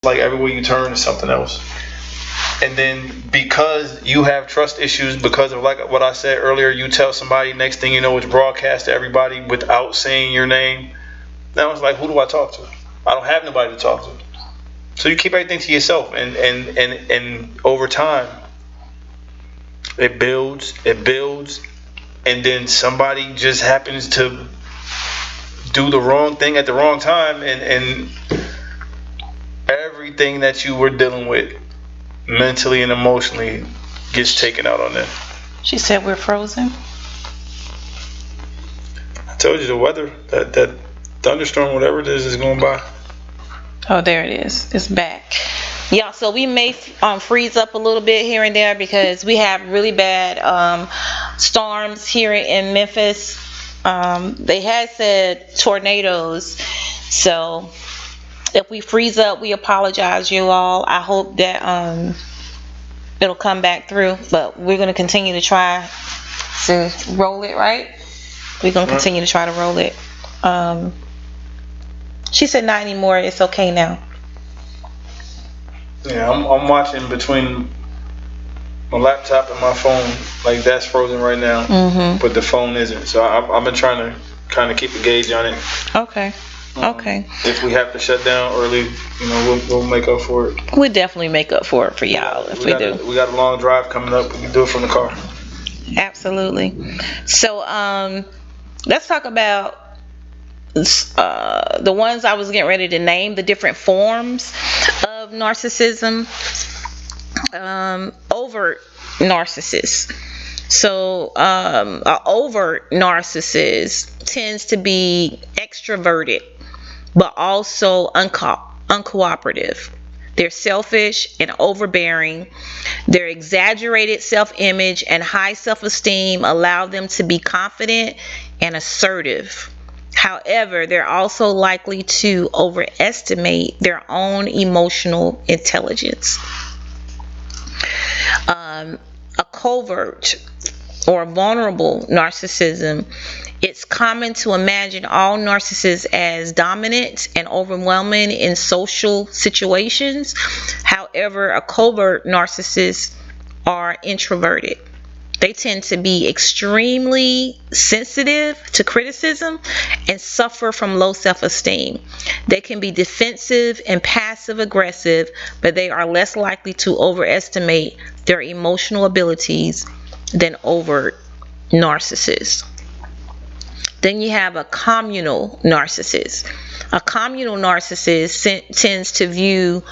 Like everywhere you turn is something else. And then because you have trust issues because of like what I said earlier, you tell somebody, next thing you know it's broadcast to everybody without saying your name. Now it's like, who do I talk to? I don't have nobody to talk to. So you keep everything to yourself, and over time it builds, and then somebody just happens to do the wrong thing at the wrong time, and everything that you were dealing with mentally and emotionally gets taken out on them. She said we're frozen. I told you the weather, that thunderstorm, whatever it is going by. Oh, there it is. It's back. Yeah, so we may freeze up a little bit here and there because we have really bad storms here in Memphis. They had said tornadoes. So if we freeze up, we apologize, you all. I hope that it'll come back through, but we're going to continue to try to roll it, right? We're going to continue to try to roll it. She said not anymore. It's okay now. Yeah, I'm watching between my laptop and my phone. Like that's frozen right now, but the phone isn't. So I've been trying to kind of keep a gauge on it. Okay. Okay. If we have to shut down early, we'll make up for it. We'll definitely make up for it for y'all if we do. We got a long drive coming up. We can do it from the car. Absolutely. So let's talk about the ones I was getting ready to name, the different forms of narcissism. Overt narcissist. So an overt narcissist tends to be extroverted, but also uncooperative. They're selfish and overbearing. Their exaggerated self-image and high self-esteem allow them to be confident and assertive. However, they're also likely to overestimate their own emotional intelligence. A covert or vulnerable narcissism, it's common to imagine all narcissists as dominant and overwhelming in social situations. However, a covert narcissist are introverted. They tend to be extremely sensitive to criticism and suffer from low self-esteem. They can be defensive and passive aggressive, but they are less likely to overestimate their emotional abilities than overt narcissists. Then you have a communal narcissist. A communal narcissist tends to view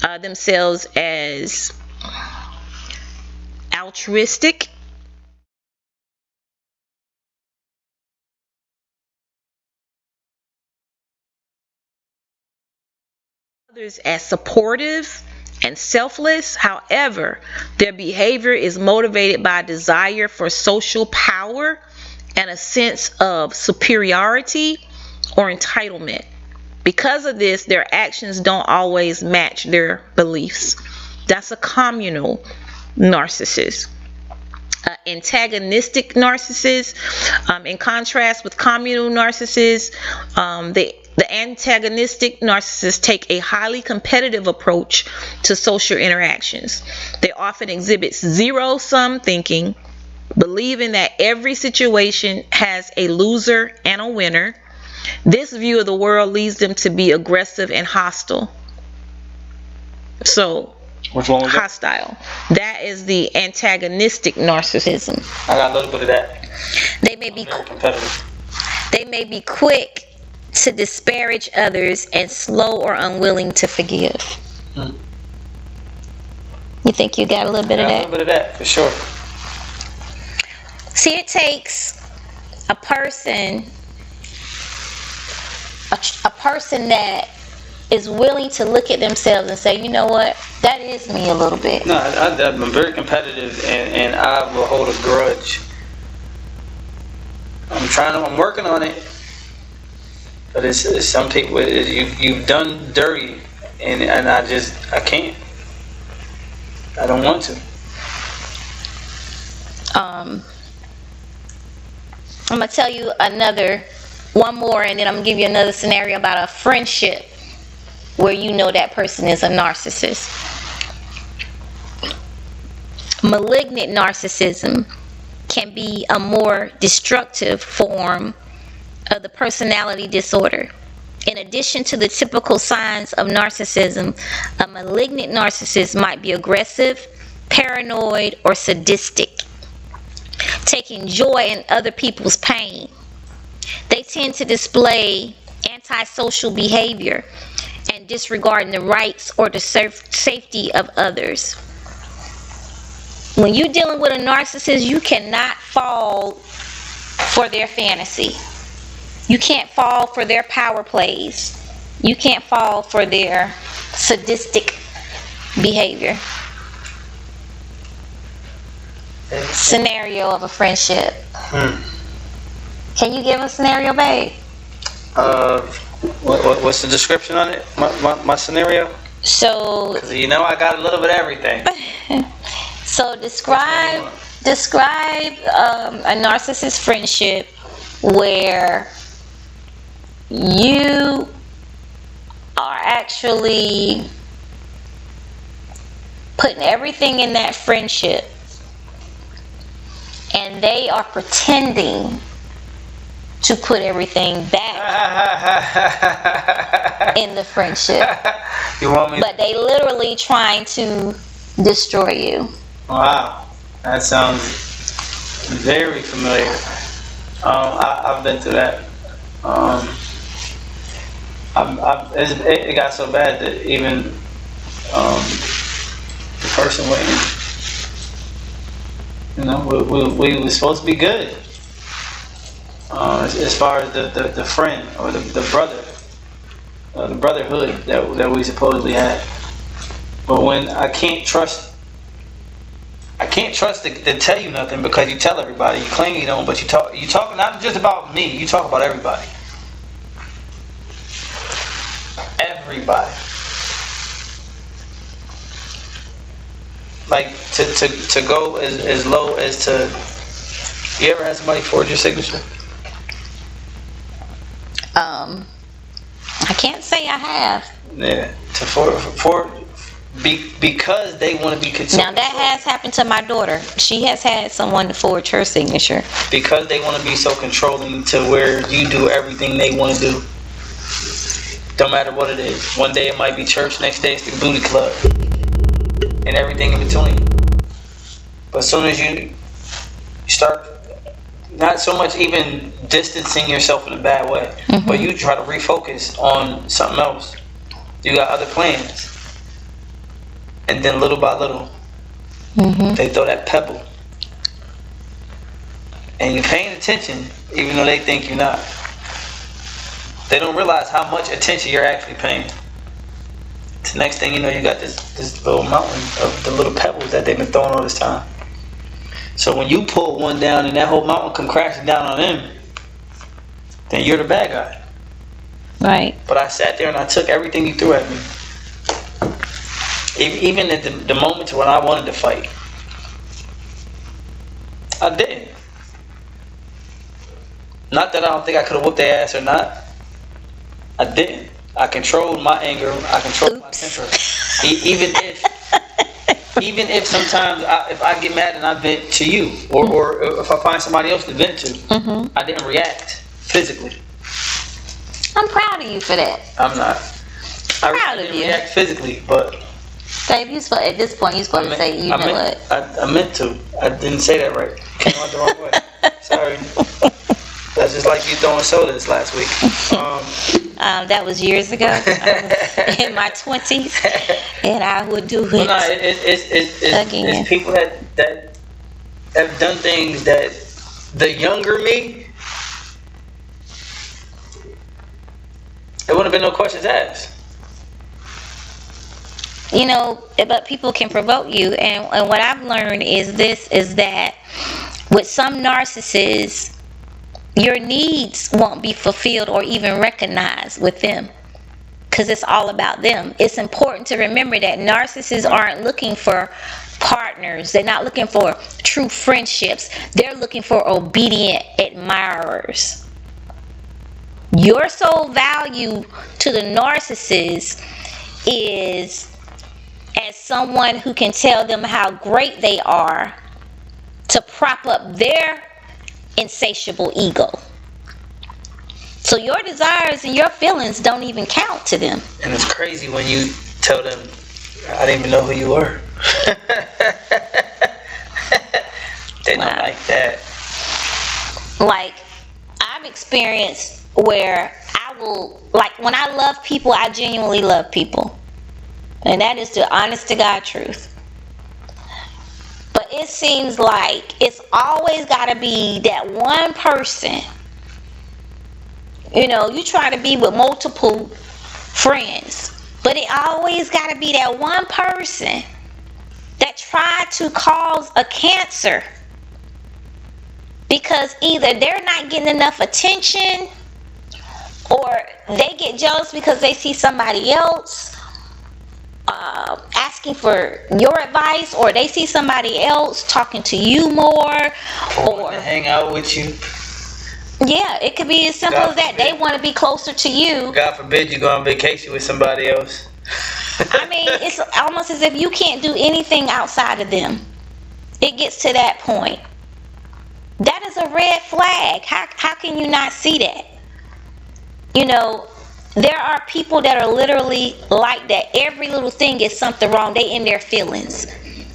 themselves as altruistic, others as supportive and selfless. However, their behavior is motivated by a desire for social power and a sense of superiority or entitlement. Because of this, their actions don't always match their beliefs. That's a communal narcissist. Antagonistic narcissists, in contrast with communal narcissists, the antagonistic narcissists take a highly competitive approach to social interactions. They often exhibit zero-sum thinking, believing that every situation has a loser and a winner. This view of the world leads them to be aggressive and hostile. So, which one was hostile. That is the antagonistic narcissism. I got a little bit of that. They may be competitive. They may be quick to disparage others, and slow or unwilling to forgive. You think you got a little bit of that? A little bit of that, for sure. See, it takes a person that is willing to look at themselves and say, you know what, that is me a little bit. No, I'm very competitive, and I will hold a grudge. I'm working on it, but it's some people, you've done dirty, and I can't. I don't want to. I'm gonna tell you one more, and then I'm gonna give you another scenario about a friendship where you know that person is a narcissist. Malignant narcissism can be a more destructive form of the personality disorder. In addition to the typical signs of narcissism, a malignant narcissist might be aggressive, paranoid, or sadistic, taking joy in other people's pain. They tend to display antisocial behavior and disregarding the rights or the safety of others. When you're dealing with a narcissist, you cannot fall for their fantasy. You can't fall for their power plays. You can't fall for their sadistic behavior. Scenario of a friendship. Can you give a scenario, babe? What's the description on it? My scenario? So, 'Cause you know I got a little bit of everything. So describe a narcissist friendship where you are actually putting everything in that friendship, and they are pretending to put everything back in the friendship. You want me? But they literally trying to destroy you. Wow, that sounds very familiar. I've been through that. It got so bad that even the person waiting, we were supposed to be good. As far as the friend or the brother, the brotherhood that we supposedly had. But when I can't trust to tell you nothing because you tell everybody. You claim you don't, but you talk not just about me. You talk about everybody. Everybody. Like to go as low as to. You ever had somebody forge your signature? I can't say I have. Yeah. Because they want to be controlled. Now that has happened to my daughter. She has had someone to forge her signature. Because they want to be so controlling to where you do everything they want to do. Don't matter what it is. One day it might be church, next day it's the booty club. And everything in between. But as soon as you start not so much even distancing yourself in a bad way, but you try to refocus on something else. You got other plans. And then little by little, they throw that pebble. And you're paying attention, even though they think you're not. They don't realize how much attention you're actually paying. The next thing you know, you got this little mountain of the little pebbles that they've been throwing all this time. So when you pull one down and that whole mountain come crashing down on them, then you're the bad guy. Right. But I sat there and I took everything you threw at me. Even at the moments when I wanted to fight, I didn't. Not that I don't think I could have whooped their ass or not. I didn't. I controlled my anger. I controlled my temper. Even if sometimes if I get mad and I vent to you, or if I find somebody else to vent to, I didn't react physically. I'm proud of you for that. I'm not. Proud of didn't you. react physically, but. Babe, at this point, you're supposed to say, you know what? I meant to. I didn't say that right. Came out the wrong way. Sorry. That's just like you throwing sodas last week. That was years ago. I was in my 20s, and I would do it. Well, no, it's people that have done things that the younger me, there wouldn't have been no questions asked. You know, but people can provoke you, and what I've learned is that with some narcissists, your needs won't be fulfilled or even recognized with them, because it's all about them. It's important to remember that narcissists aren't looking for partners. They're not looking for true friendships. They're looking for obedient admirers. Your sole value to the narcissist is as someone who can tell them how great they are to prop up their insatiable ego. So your desires and your feelings don't even count to them. And it's crazy when you tell them, I didn't even know who you were. They don't like that. Like, I've experienced where I will, like, when I love people, I genuinely love people. And that is the honest to God truth. But it seems like it's always got to be that one person. You know, you try to be with multiple friends, but it always got to be that one person that tried to cause a cancer. Because either they're not getting enough attention, or they get jealous because they see somebody else asking for your advice, or they see somebody else talking to you more, or hang out with you. Yeah, it could be as simple as that. They want to be closer to you. God forbid you go on vacation with somebody else. I mean, it's almost as if you can't do anything outside of them. It gets to that point. That is a red flag. How can you not see that? You know, there are people that are literally like that. Every little thing is something wrong. They in their feelings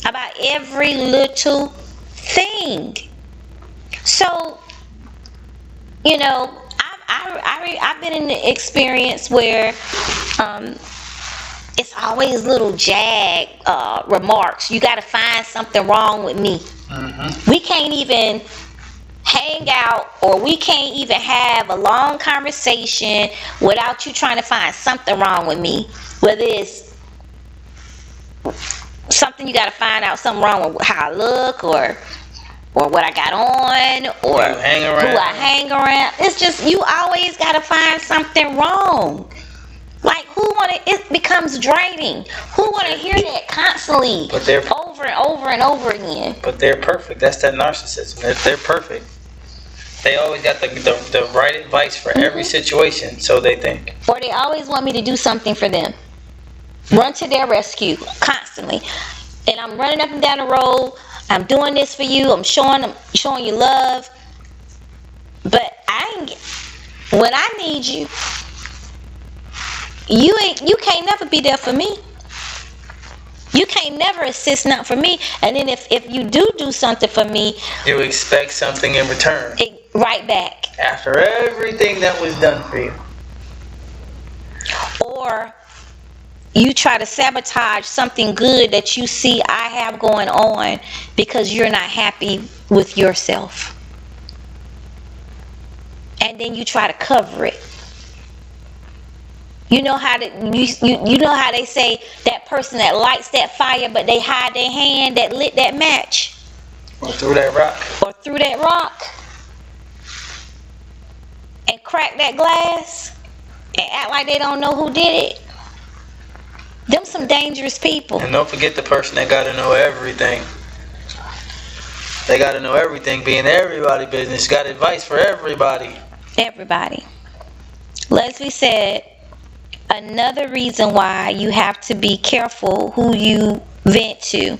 about every little thing. So, you know, I've been in the experience where it's always little jag remarks. You got to find something wrong with me. Mm-hmm. We can't even hang out, or we can't even have a long conversation without you trying to find something wrong with me. Whether it's something you got to find out something wrong with how I look, or what I got on, or who I hang around. It's just, you always got to find something wrong. Like, it becomes draining. Who want to hear that constantly, over and over and over again? But they're perfect. That's that narcissism. They're perfect. They always got the right advice for every situation, so they think. Or they always want me to do something for them. Run to their rescue constantly. And I'm running up and down the road. I'm doing this for you. I'm showing you love. But when I need you, you can't never be there for me. You can't never assist nothing for me. And then if you do something for me, you expect something in return. Right back. After everything that was done for you. Or you try to sabotage something good that you see I have going on because you're not happy with yourself. And then you try to cover it. You know how you know how they say that person that lights that fire, but they hide their hand that lit that match, or threw that rock, and crack that glass, and act like they don't know who did it. Them some dangerous people. And don't forget the person that got to know everything. They got to know everything, be in everybody's business. Got advice for everybody. Everybody. Leslie said, another reason why you have to be careful who you vent to,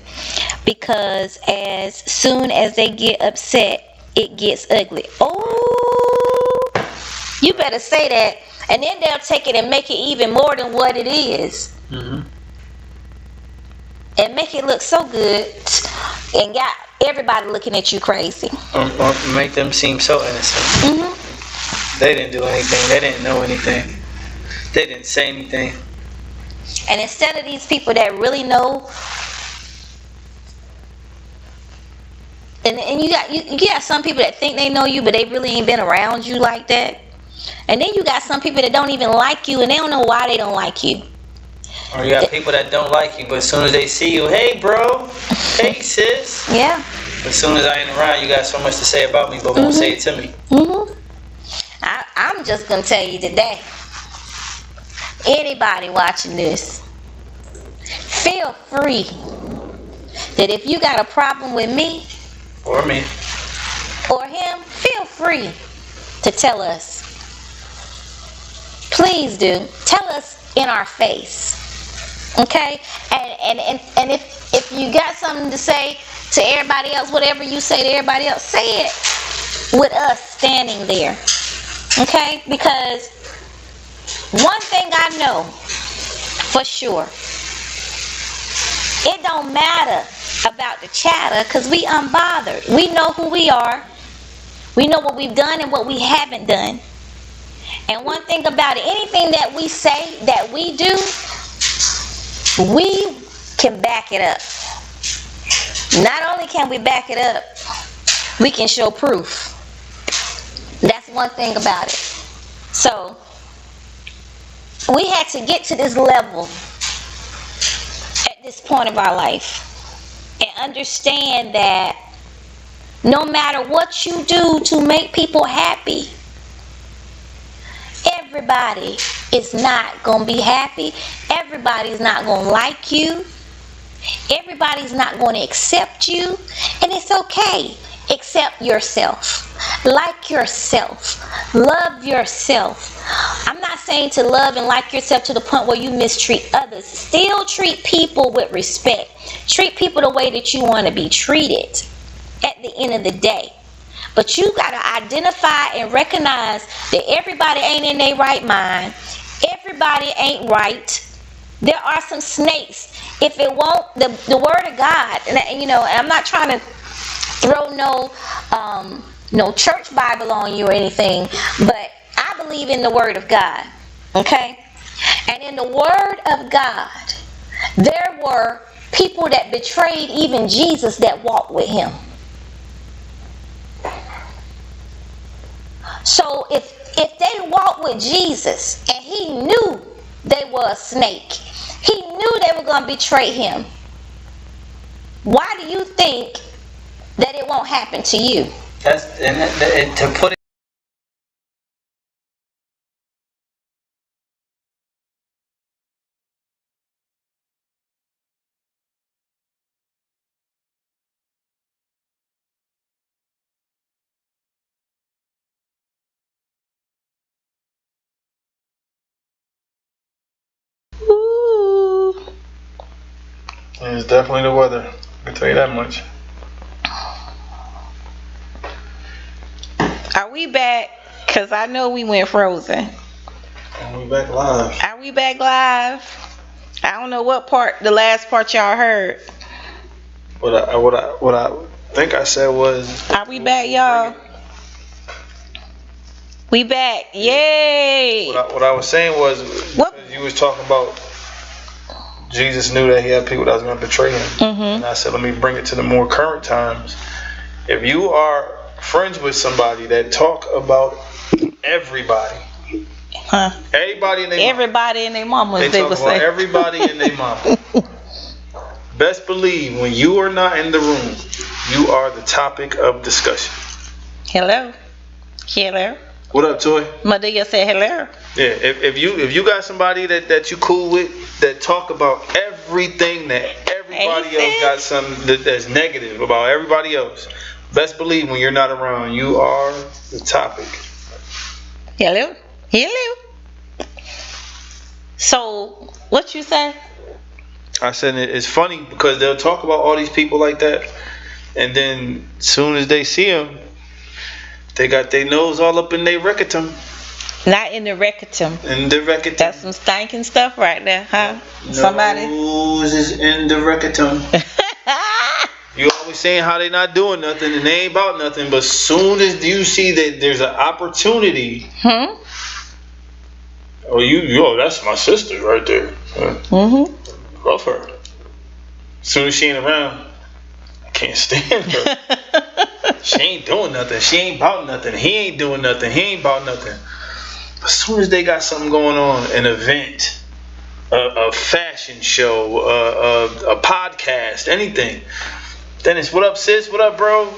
because as soon as they get upset, it gets ugly. Oh, you better say that, and then they'll take it and make it even more than what it is. Mm-hmm. And make it look so good, and got everybody looking at you crazy. Or make them seem so innocent. Mm-hmm. They didn't do anything. They didn't know anything. They didn't say anything. And instead of these people that really know, and you got some people that think they know you, but they really ain't been around you like that. And then you got some people that don't even like you, and they don't know why they don't like you. Or you got people that don't like you, but as soon as they see you, hey bro, hey sis. Yeah. As soon as I ain't around, you got so much to say about me, but won't say it to me. I'm just gonna tell you today. Anybody watching this, feel free that if you got a problem with me Or me. or him, feel free to tell us. Please do. Tell us in our face. Okay? And if you got something to say to everybody else, whatever you say to everybody else, say it with us standing there. Okay? Because one thing I know for sure, it don't matter about the chatter because we unbothered. We know who we are. We know what we've done and what we haven't done. And one thing about it, anything that we say, that we do, we can back it up. Not only can we back it up, we can show proof. That's one thing about it. So, we had to get to this level at this point of our life and understand that no matter what you do to make people happy, everybody is not going to be happy. Everybody's not going to like you. Everybody's not going to accept you. And it's okay. Accept yourself. Like yourself. Love yourself. I'm not saying to love and like yourself to the point where you mistreat others. Still treat people with respect. Treat people the way that you want to be treated at the end of the day. But you got to identify and recognize that everybody ain't in their right mind. Everybody ain't right. There are some snakes. If it won't, the word of God, and I'm not trying to throw no church Bible on you or anything, but I believe in the word of God. Okay? And in the word of God, there were people that betrayed even Jesus that walked with him. So if they walked with Jesus and he knew they were a snake, he knew they were going to betray him, why do you think that it won't happen to you? To put it. Ooh. It's definitely the weather. I can tell you that much. Are we back? Because I know we went frozen. And we back live. Are we back live? I don't know the last part y'all heard. What I think I said was. Are we back, y'all? We back. Yay! What I was saying was, you was talking about Jesus knew that he had people that was going to betray him. And I said, let me bring it to the more current times. If you are friends with somebody that talk about everybody, everybody in their mama, they talk would about say. everybody in their mama. Best believe when you are not in the room, you are the topic of discussion. Hello. What up, Toy? Madea said hello. Yeah, if you got somebody that you cool with that talk about everything that everybody else got something that's negative about everybody else, best believe when you're not around, you are the topic. Hello. So, what you say? I said it's funny because they'll talk about all these people like that, and then as soon as they see them, they got their nose all up in their rectum. Not in the rectum. In the rectum. That's some stinking stuff right there, huh? Somebody. Nose is in the rectum. You always saying how they not doing nothing and they ain't about nothing, but soon as you see that there's an opportunity, oh, that's my sister right there. Love her. As soon as she ain't around, I can't stand her. She ain't doing nothing. She ain't about nothing. He ain't doing nothing. He ain't about nothing. But as soon as they got something going on, an event, a fashion show, a podcast, anything, then it's what up, sis? What up, bro?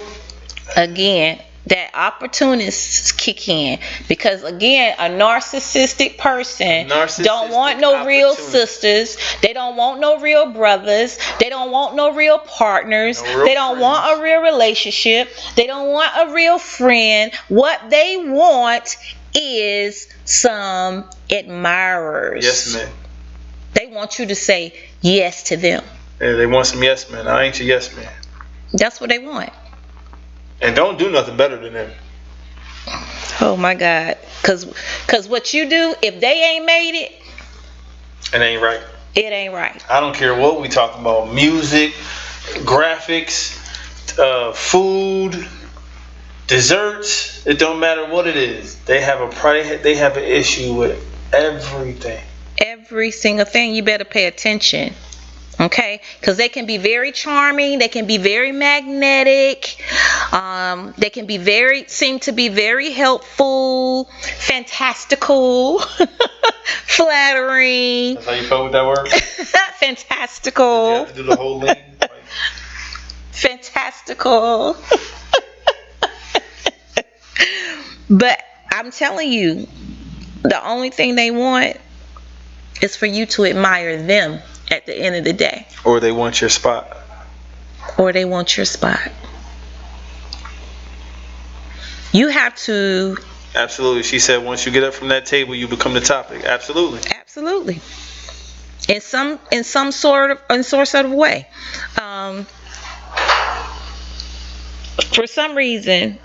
Again, that opportunists kick in, because again, a narcissistic person don't want no real sisters. They don't want no real brothers. They don't want no real partners. They don't want a real relationship. They don't want a real friend. What they want is some admirers. Yes, man. They want you to say yes to them. Yeah, they want some yes men. I ain't your yes man. That's what they want. And don't do nothing better than them. Oh my God. Cause what you do, if they ain't made it, it ain't right. It ain't right. I don't care what we talking about. Music, graphics, food, desserts. It don't matter what it is. They have an issue with everything. Every single thing. You better pay attention. Okay, because they can be very charming, they can be very magnetic, they can be seem to be very helpful, fantastical, flattering. That's how you felt with that word? Fantastical. Did you have to do the whole lean? Fantastical. But I'm telling you, the only thing they want is for you to admire them. At the end of the day. Or they want your spot. You have to. Absolutely. She said once you get up from that table, you become the topic. Absolutely. In some sort of way. For some reason,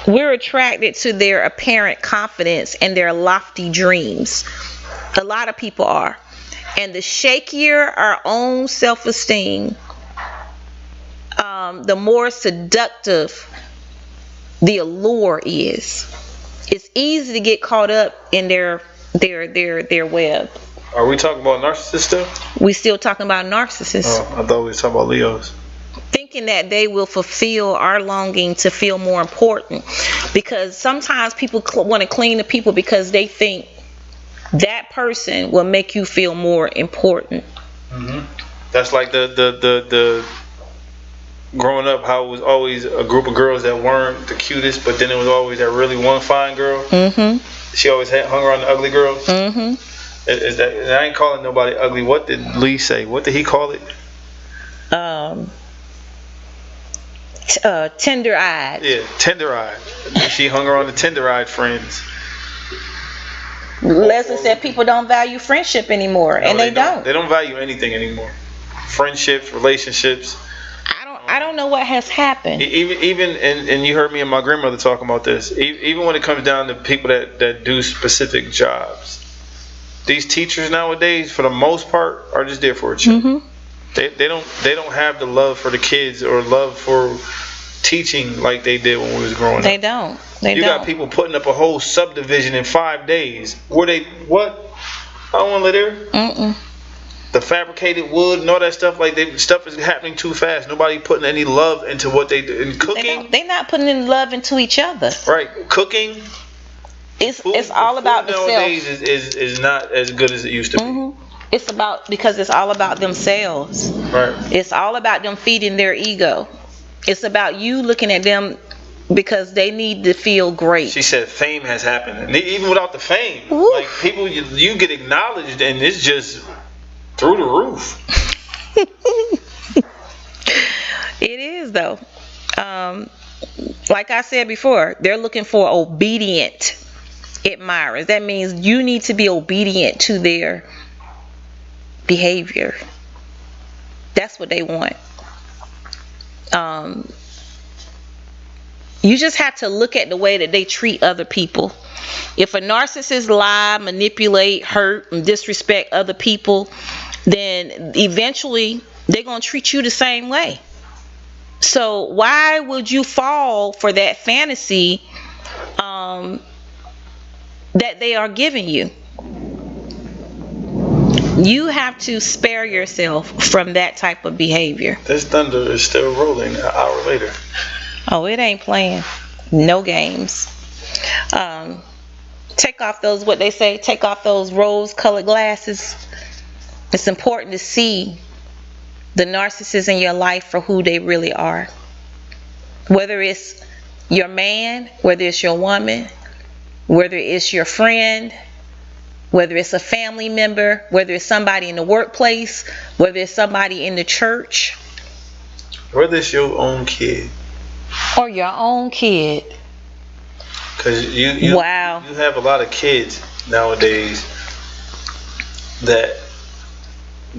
we're attracted to their apparent confidence and their lofty dreams. A lot of people are. And the shakier our own self-esteem, the more seductive the allure is. It's easy to get caught up in their web. Are we talking about narcissists still? We still talking about narcissists. Oh, I thought we were talking about Leos. Thinking that they will fulfill our longing to feel more important. Because sometimes people want to cling to people because they think that person will make you feel more important. That's like the growing up, how it was always a group of girls that weren't the cutest, but then it was always that really one fine girl. She always hung around the ugly girls. Is that, and I ain't calling nobody ugly. What did Lee say? What did he call it? Tender-eyed. Yeah, tender-eyed. She hung around the tender-eyed friends. Leslie said people don't value friendship anymore, and they don't. They don't value anything anymore. Friendships, relationships. I don't know what has happened. Even and you heard me and my grandmother talking about this. Even when it comes down to people that do specific jobs, these teachers nowadays, for the most part, are just there for a check. They don't have the love for the kids or love for teaching like they did when we was growing up. They don't. You got people putting up a whole subdivision in 5 days. What? I don't want to live there. The fabricated wood and all that stuff, stuff is happening too fast. Nobody putting any love into what they do. In cooking, they're not putting any love into each other. Right, cooking. It's all about the self. Nowadays is not as good as it used to be. Because it's all about themselves. Right. It's all about them feeding their ego. It's about you looking at them because they need to feel great. She said fame has happened. And even without the fame, like people, you get acknowledged and it's just through the roof. It is though. Like I said before, they're looking for obedient admirers. That means you need to be obedient to their behavior. That's what they want. You just have to look at the way that they treat other people. If a narcissist lie, manipulate, hurt, and disrespect other people, then eventually they're going to treat you the same way. So why would you fall for that fantasy that they are giving you? You have to spare yourself from that type of behavior. This thunder is still rolling an hour later. Oh, it ain't playing. No games. Take off those, what they say, take off those rose-colored glasses. It's important to see the narcissists in your life for who they really are. Whether it's your man, whether it's your woman, whether it's your friend, whether it's a family member, whether it's somebody in the workplace, whether it's somebody in the church. Whether it's your own kid. Or your own kid. Because you have a lot of kids nowadays that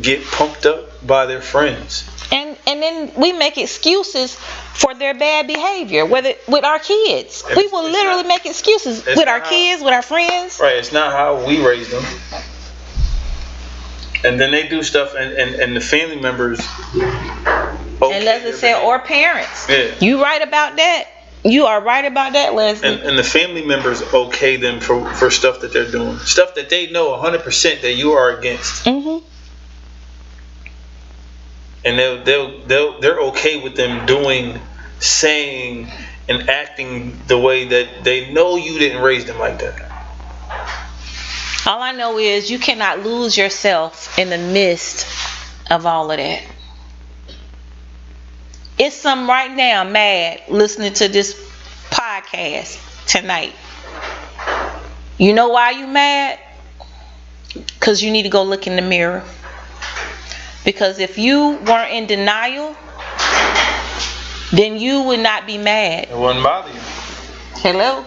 get pumped up by their friends. And then we make excuses for their bad behavior, whether with our kids. We will literally make excuses with our kids, with our friends. Right, it's not how we raised them. And then they do stuff and the family members. Okay, and Leslie said, or parents. Yeah. You right about that. You are right about that, Leslie. And the family members okay them for stuff that they're doing. Stuff that they know 100% that you are against. Mm-hmm. And they're okay with them doing, saying, and acting the way that they know you didn't raise them like that. All I know is you cannot lose yourself in the midst of all of that. It's some right now mad listening to this podcast tonight. You know why you mad? Because you need to go look in the mirror. Because if you weren't in denial, then you would not be mad. It wouldn't bother you. Hello?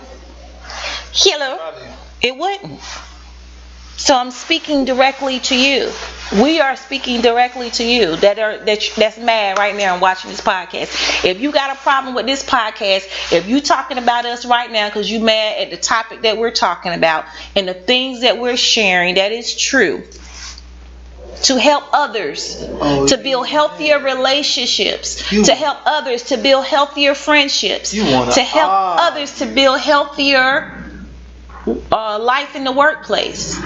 It wouldn't. So I'm speaking directly to you. We are speaking directly to you that's mad right now and watching this podcast. If you got a problem with this podcast, if you talking about us right now because you mad at the topic that we're talking about and the things that we're sharing, that is true. To help others to build healthier relationships, to help others to build healthier friendships, to help others to build healthier life in the workplace.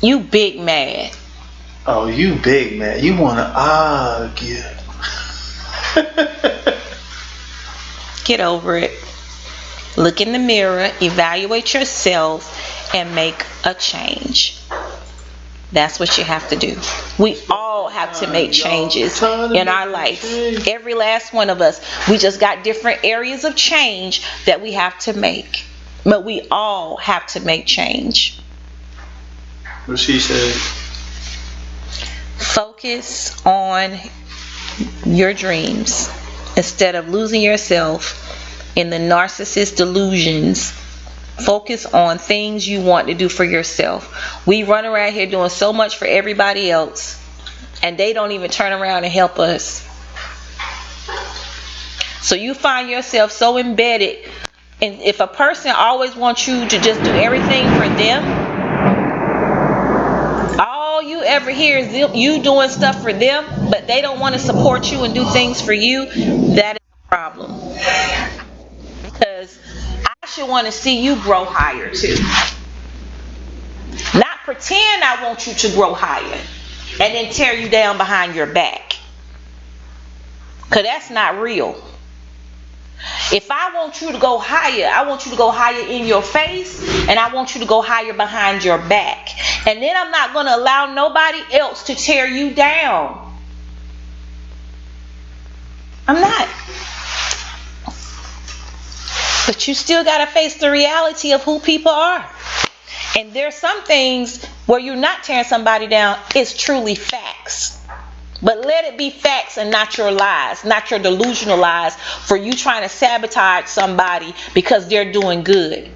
You big mad. Oh, you big mad. You want to argue. Get over it. Look in the mirror, evaluate yourself, and make a change. That's what you have to do. We all have to make changes in our life. Every last one of us. We just got different areas of change that we have to make. But we all have to make change. What she said. Focus on your dreams instead of losing yourself in the narcissist delusions. Focus on things you want to do for yourself. We run around here doing so much for everybody else, and they don't even turn around and help us. So you find yourself so embedded, and if a person always wants you to just do everything for them, all you ever hear is you doing stuff for them, but they don't want to support you and do things for you. That is a problem. Because I should want to see you grow higher too. Not pretend I want you to grow higher and then tear you down behind your back. Because that's not real. If I want you to go higher, I want you to go higher in your face, and I want you to go higher behind your back. And then I'm not going to allow nobody else to tear you down. I'm not. But you still got to face the reality of who people are. And there's some things where you're not tearing somebody down. It's truly facts. But let it be facts and not your lies, not your delusional lies for you trying to sabotage somebody because they're doing good.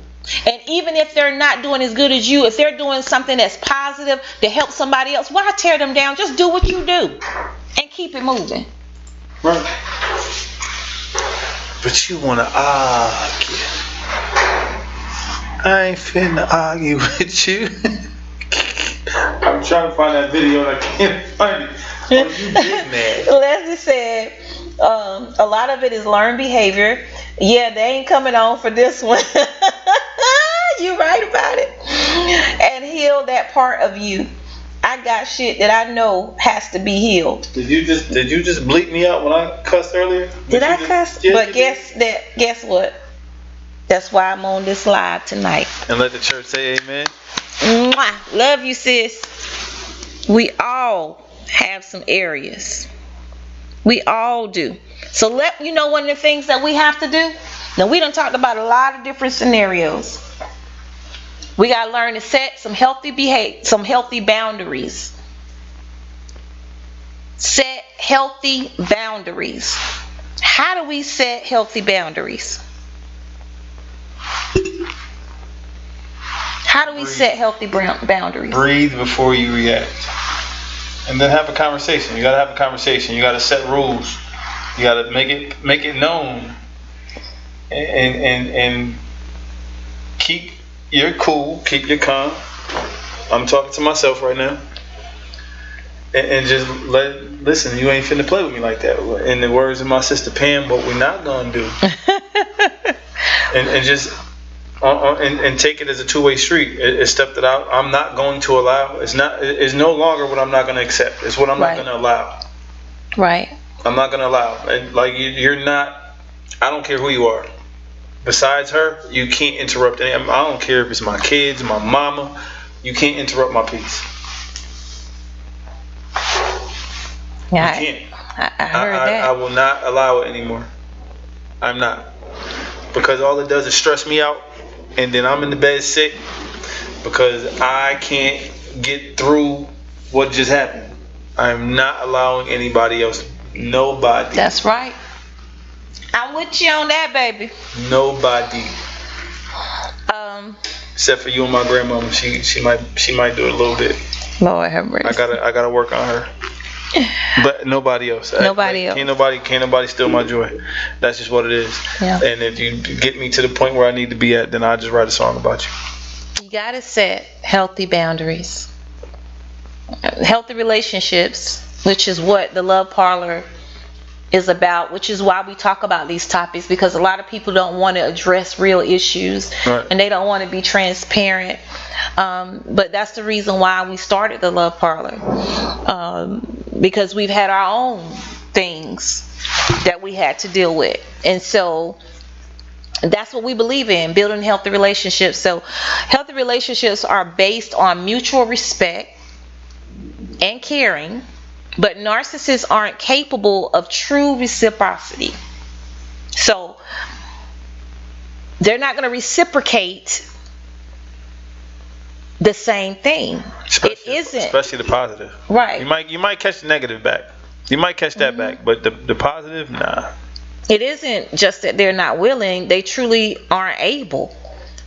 And even if they're not doing as good as you, if they're doing something that's positive to help somebody else, why tear them down? Just do what you do and keep it moving. Right. But you want to argue. I ain't finna argue with you. I'm trying to find that video and I can't find it. Oh, you big man. Leslie said, a lot of it is learned behavior. Yeah, they ain't coming on for this one. You right about it. And heal that part of you. I got shit that I know has to be healed. Did you just bleep me out when I cussed earlier? Did I cuss? Yeah, but guess what? That's why I'm on this live tonight. And let the church say amen. Mwah. Love you, sis. We all have some areas. We all do. So let you know one of the things that we have to do. Now we done talked about a lot of different scenarios. We gotta learn to set some healthy boundaries. Set healthy boundaries. How do we set healthy boundaries? How do we set healthy boundaries? Breathe before you react. And then have a conversation. You gotta have a conversation. You gotta set rules. You gotta make it known. And keep your cool, keep your calm. I'm talking to myself right now. And just listen, you ain't finna play with me like that. In the words of my sister Pam, what we're not gonna do. and just and take it as a two-way street. It's stuff that I'm not going to allow. It's no longer what I'm not gonna accept. It's what I'm not gonna allow. Right. I'm not gonna allow. And like you're not. I don't care who you are. Besides her, you can't interrupt any. I don't care if it's my kids, my mama. You can't interrupt my peace. Yeah, you can't. I heard that. I will not allow it anymore. I'm not. Because all it does is stress me out. And then I'm in the bed sick. Because I can't get through what just happened. I'm not allowing anybody else. Nobody. That's right. I'm with you on that, baby. Nobody. Except for you and my grandmama. She might do it a little bit. Lord have mercy. I gotta work on her. But nobody else. Nobody else. Can't nobody steal my joy. That's just what it is. Yeah. And if you get me to the point where I need to be at, then I'll just write a song about you. You gotta set healthy boundaries. Healthy relationships, which is what the Luv Parlor is about, which is why we talk about these topics, because a lot of people don't want to address real issues, right, and they don't want to be transparent. But that's the reason why we started the Luv Parlor, because we've had our own things that we had to deal with, and so that's what we believe in, building healthy relationships. So healthy relationships are based on mutual respect and caring. But narcissists aren't capable of true reciprocity. So they're not going to reciprocate the same thing. Especially the positive. Right. You might catch the negative back. You might catch that back, but the positive, nah. It isn't just that they're not willing, they truly aren't able.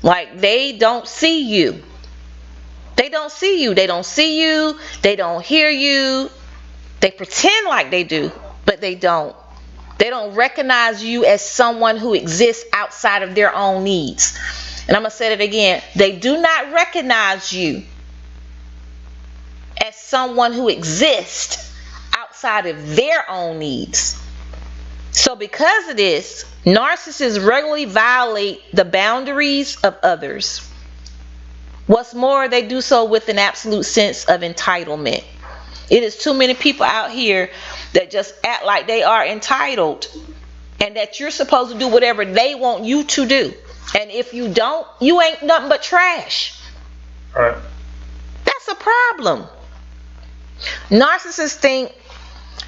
Like, they don't see you. They don't see you. They don't see you. They don't hear you. They pretend like they do, but they don't. They don't recognize you as someone who exists outside of their own needs. And I'm going to say it again. They do not recognize you as someone who exists outside of their own needs. So because of this, narcissists regularly violate the boundaries of others. What's more, they do so with an absolute sense of entitlement. It is too many people out here that just act like they are entitled and that you're supposed to do whatever they want you to do. And if you don't, you ain't nothing but trash. All right. That's a problem. Narcissists think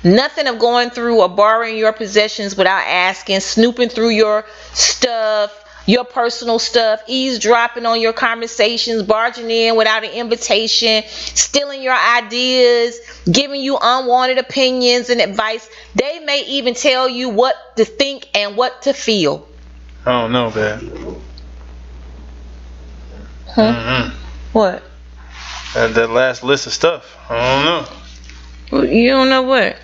nothing of going through or borrowing your possessions without asking, snooping through your stuff, your personal stuff, eavesdropping on your conversations, barging in without an invitation, stealing your ideas, giving you unwanted opinions and advice. They may even tell you what to think and what to feel. I don't know, man. What? That last list of stuff. I don't know. You don't know what?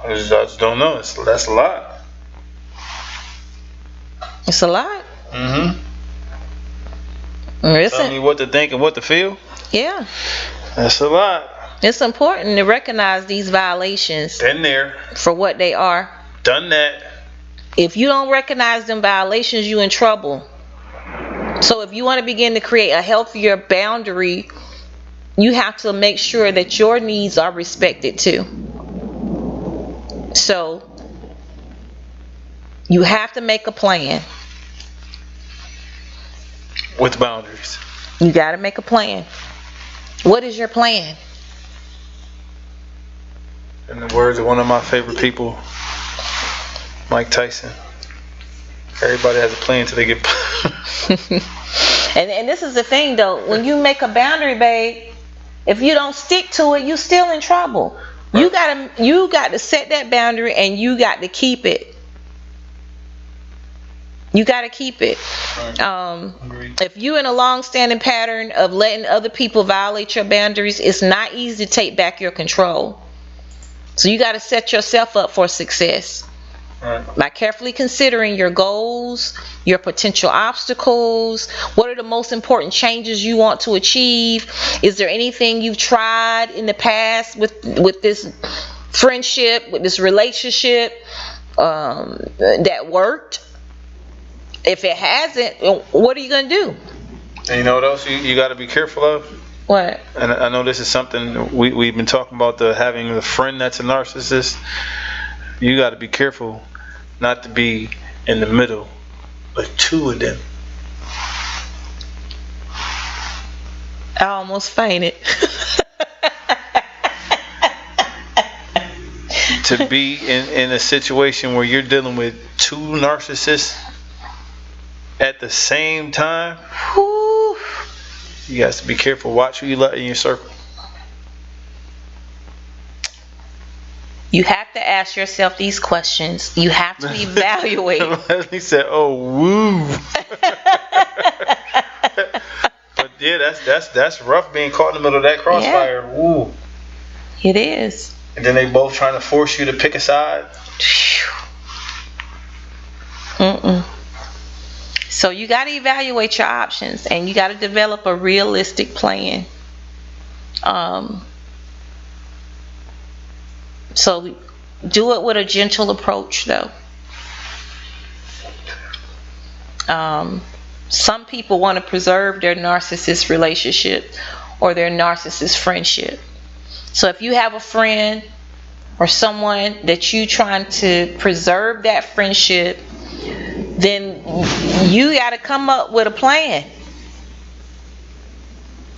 I just don't know. That's a lot. It's a lot. Tell me what to think and what to feel. Yeah. That's a lot. It's important to recognize these violations Been there, for what they are. done that. If you don't recognize them violations, you in trouble. So if you want to begin to create a healthier boundary, you have to make sure that your needs are respected too. So you have to make a plan. With boundaries. You got to make a plan. What is your plan? In the words of one of my favorite people, Mike Tyson, everybody has a plan until they get. And this is the thing though, when you make a boundary, babe, if you don't stick to it, you still in trouble. Right. You got to set that boundary and you got to keep it. You got to keep it. Right. If you're in a long-standing pattern of letting other people violate your boundaries, it's not easy to take back your control. So you got to set yourself up for success. Right. By carefully considering your goals, your potential obstacles, what are the most important changes you want to achieve? Is there anything you've tried in the past with this friendship, with this relationship that worked? If it hasn't, what are you going to do? And you know what else you got to be careful of? What? And I know this is something we've been talking about, having a friend that's a narcissist. You got to be careful not to be in the middle of two of them. I almost fainted. To be in a situation where you're dealing with two narcissists at the same time, Whew. you got to be careful. Watch who you let in your circle. You have to ask yourself these questions. You have to evaluate. Leslie said, "Oh, woo." But yeah, that's rough being caught in the middle of that crossfire. Yeah. Woo. It is. And then they both trying to force you to pick a side. So you got to evaluate your options and you got to develop a realistic plan. So do it with a gentle approach though. Some people want to preserve their narcissist relationship or their narcissist friendship. So if you have a friend or someone that you trying to preserve that friendship, then you got to come up with a plan.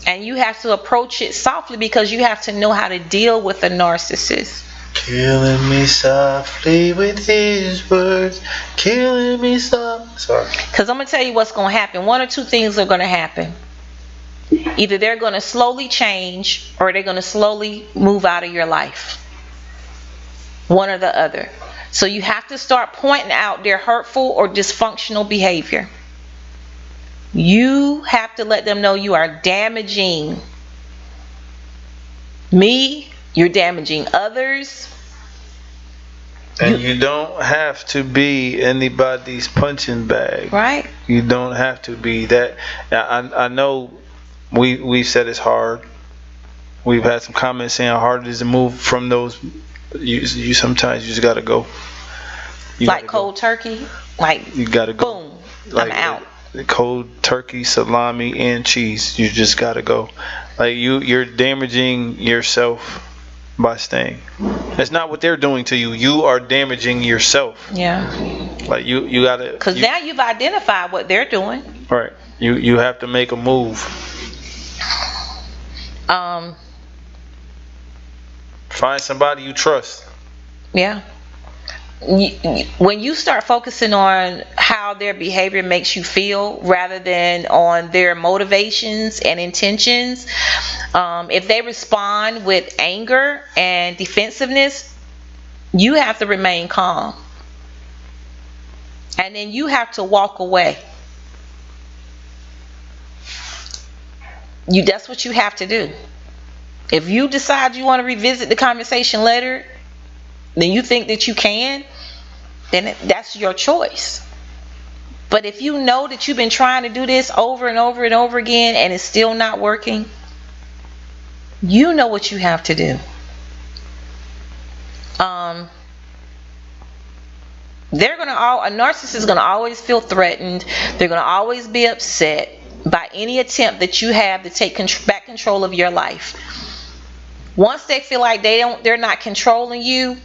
And you have to approach it softly because you have to know how to deal with a narcissist. Killing me softly with his words. Killing me softly. Sorry. Because I'm going to tell you what's going to happen. One or two things are going to happen. Either they're going to slowly change or they're going to slowly move out of your life. One or the other. So you have to start pointing out their hurtful or dysfunctional behavior. You have to let them know you are damaging me, you're damaging others. And you don't have to be anybody's punching bag. Right. You don't have to be that. I know we've said it's hard. We've had some comments saying how hard it is to move from those. You sometimes you just gotta go. Like cold turkey. Like you gotta go. Boom. Like, I'm out. Cold turkey, salami, and cheese. You just gotta go. Like you're damaging yourself by staying. That's not what they're doing to you. You are damaging yourself. Yeah. Like you gotta. Because now you've identified what they're doing. Right. You have to make a move. Find somebody you trust. Yeah. When you start focusing on how their behavior makes you feel rather than on their motivations and intentions, if they respond with anger and defensiveness, you have to remain calm. And then you have to walk away. That's what you have to do. If you decide you want to revisit the conversation later, then you think that you can, then that's your choice. But if you know that you've been trying to do this over and over and over again and it's still not working, You know what you have to do. A narcissist is gonna always feel threatened. They're gonna always be upset by any attempt that you have to take back control of your life. Once they feel like they're not controlling you,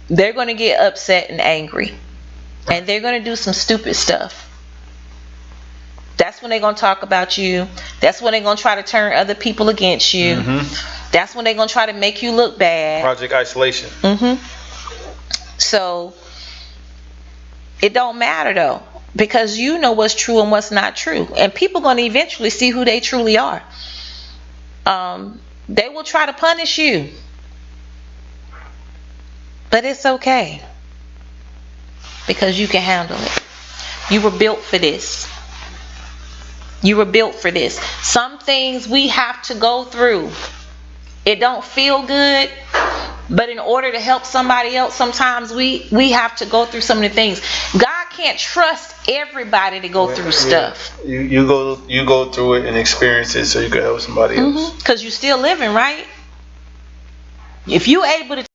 they're gonna get upset and angry, and they're gonna do some stupid stuff. That's when they're gonna talk about you. That's when they're gonna try to turn other people against you. That's when they're gonna try to make you look bad. Project Isolation. So it don't matter though, because you know what's true and what's not true, and people gonna eventually see who they truly are. They will try to punish you, but it's okay, because you can handle it. You were built for this. You were built for this. Some things we have to go through. It don't feel good, but in order to help somebody else, sometimes we have to go through some of the things. God can't trust everybody to go through stuff. You go through it and experience it so you can help somebody else. Because you're still living, right? If you're able to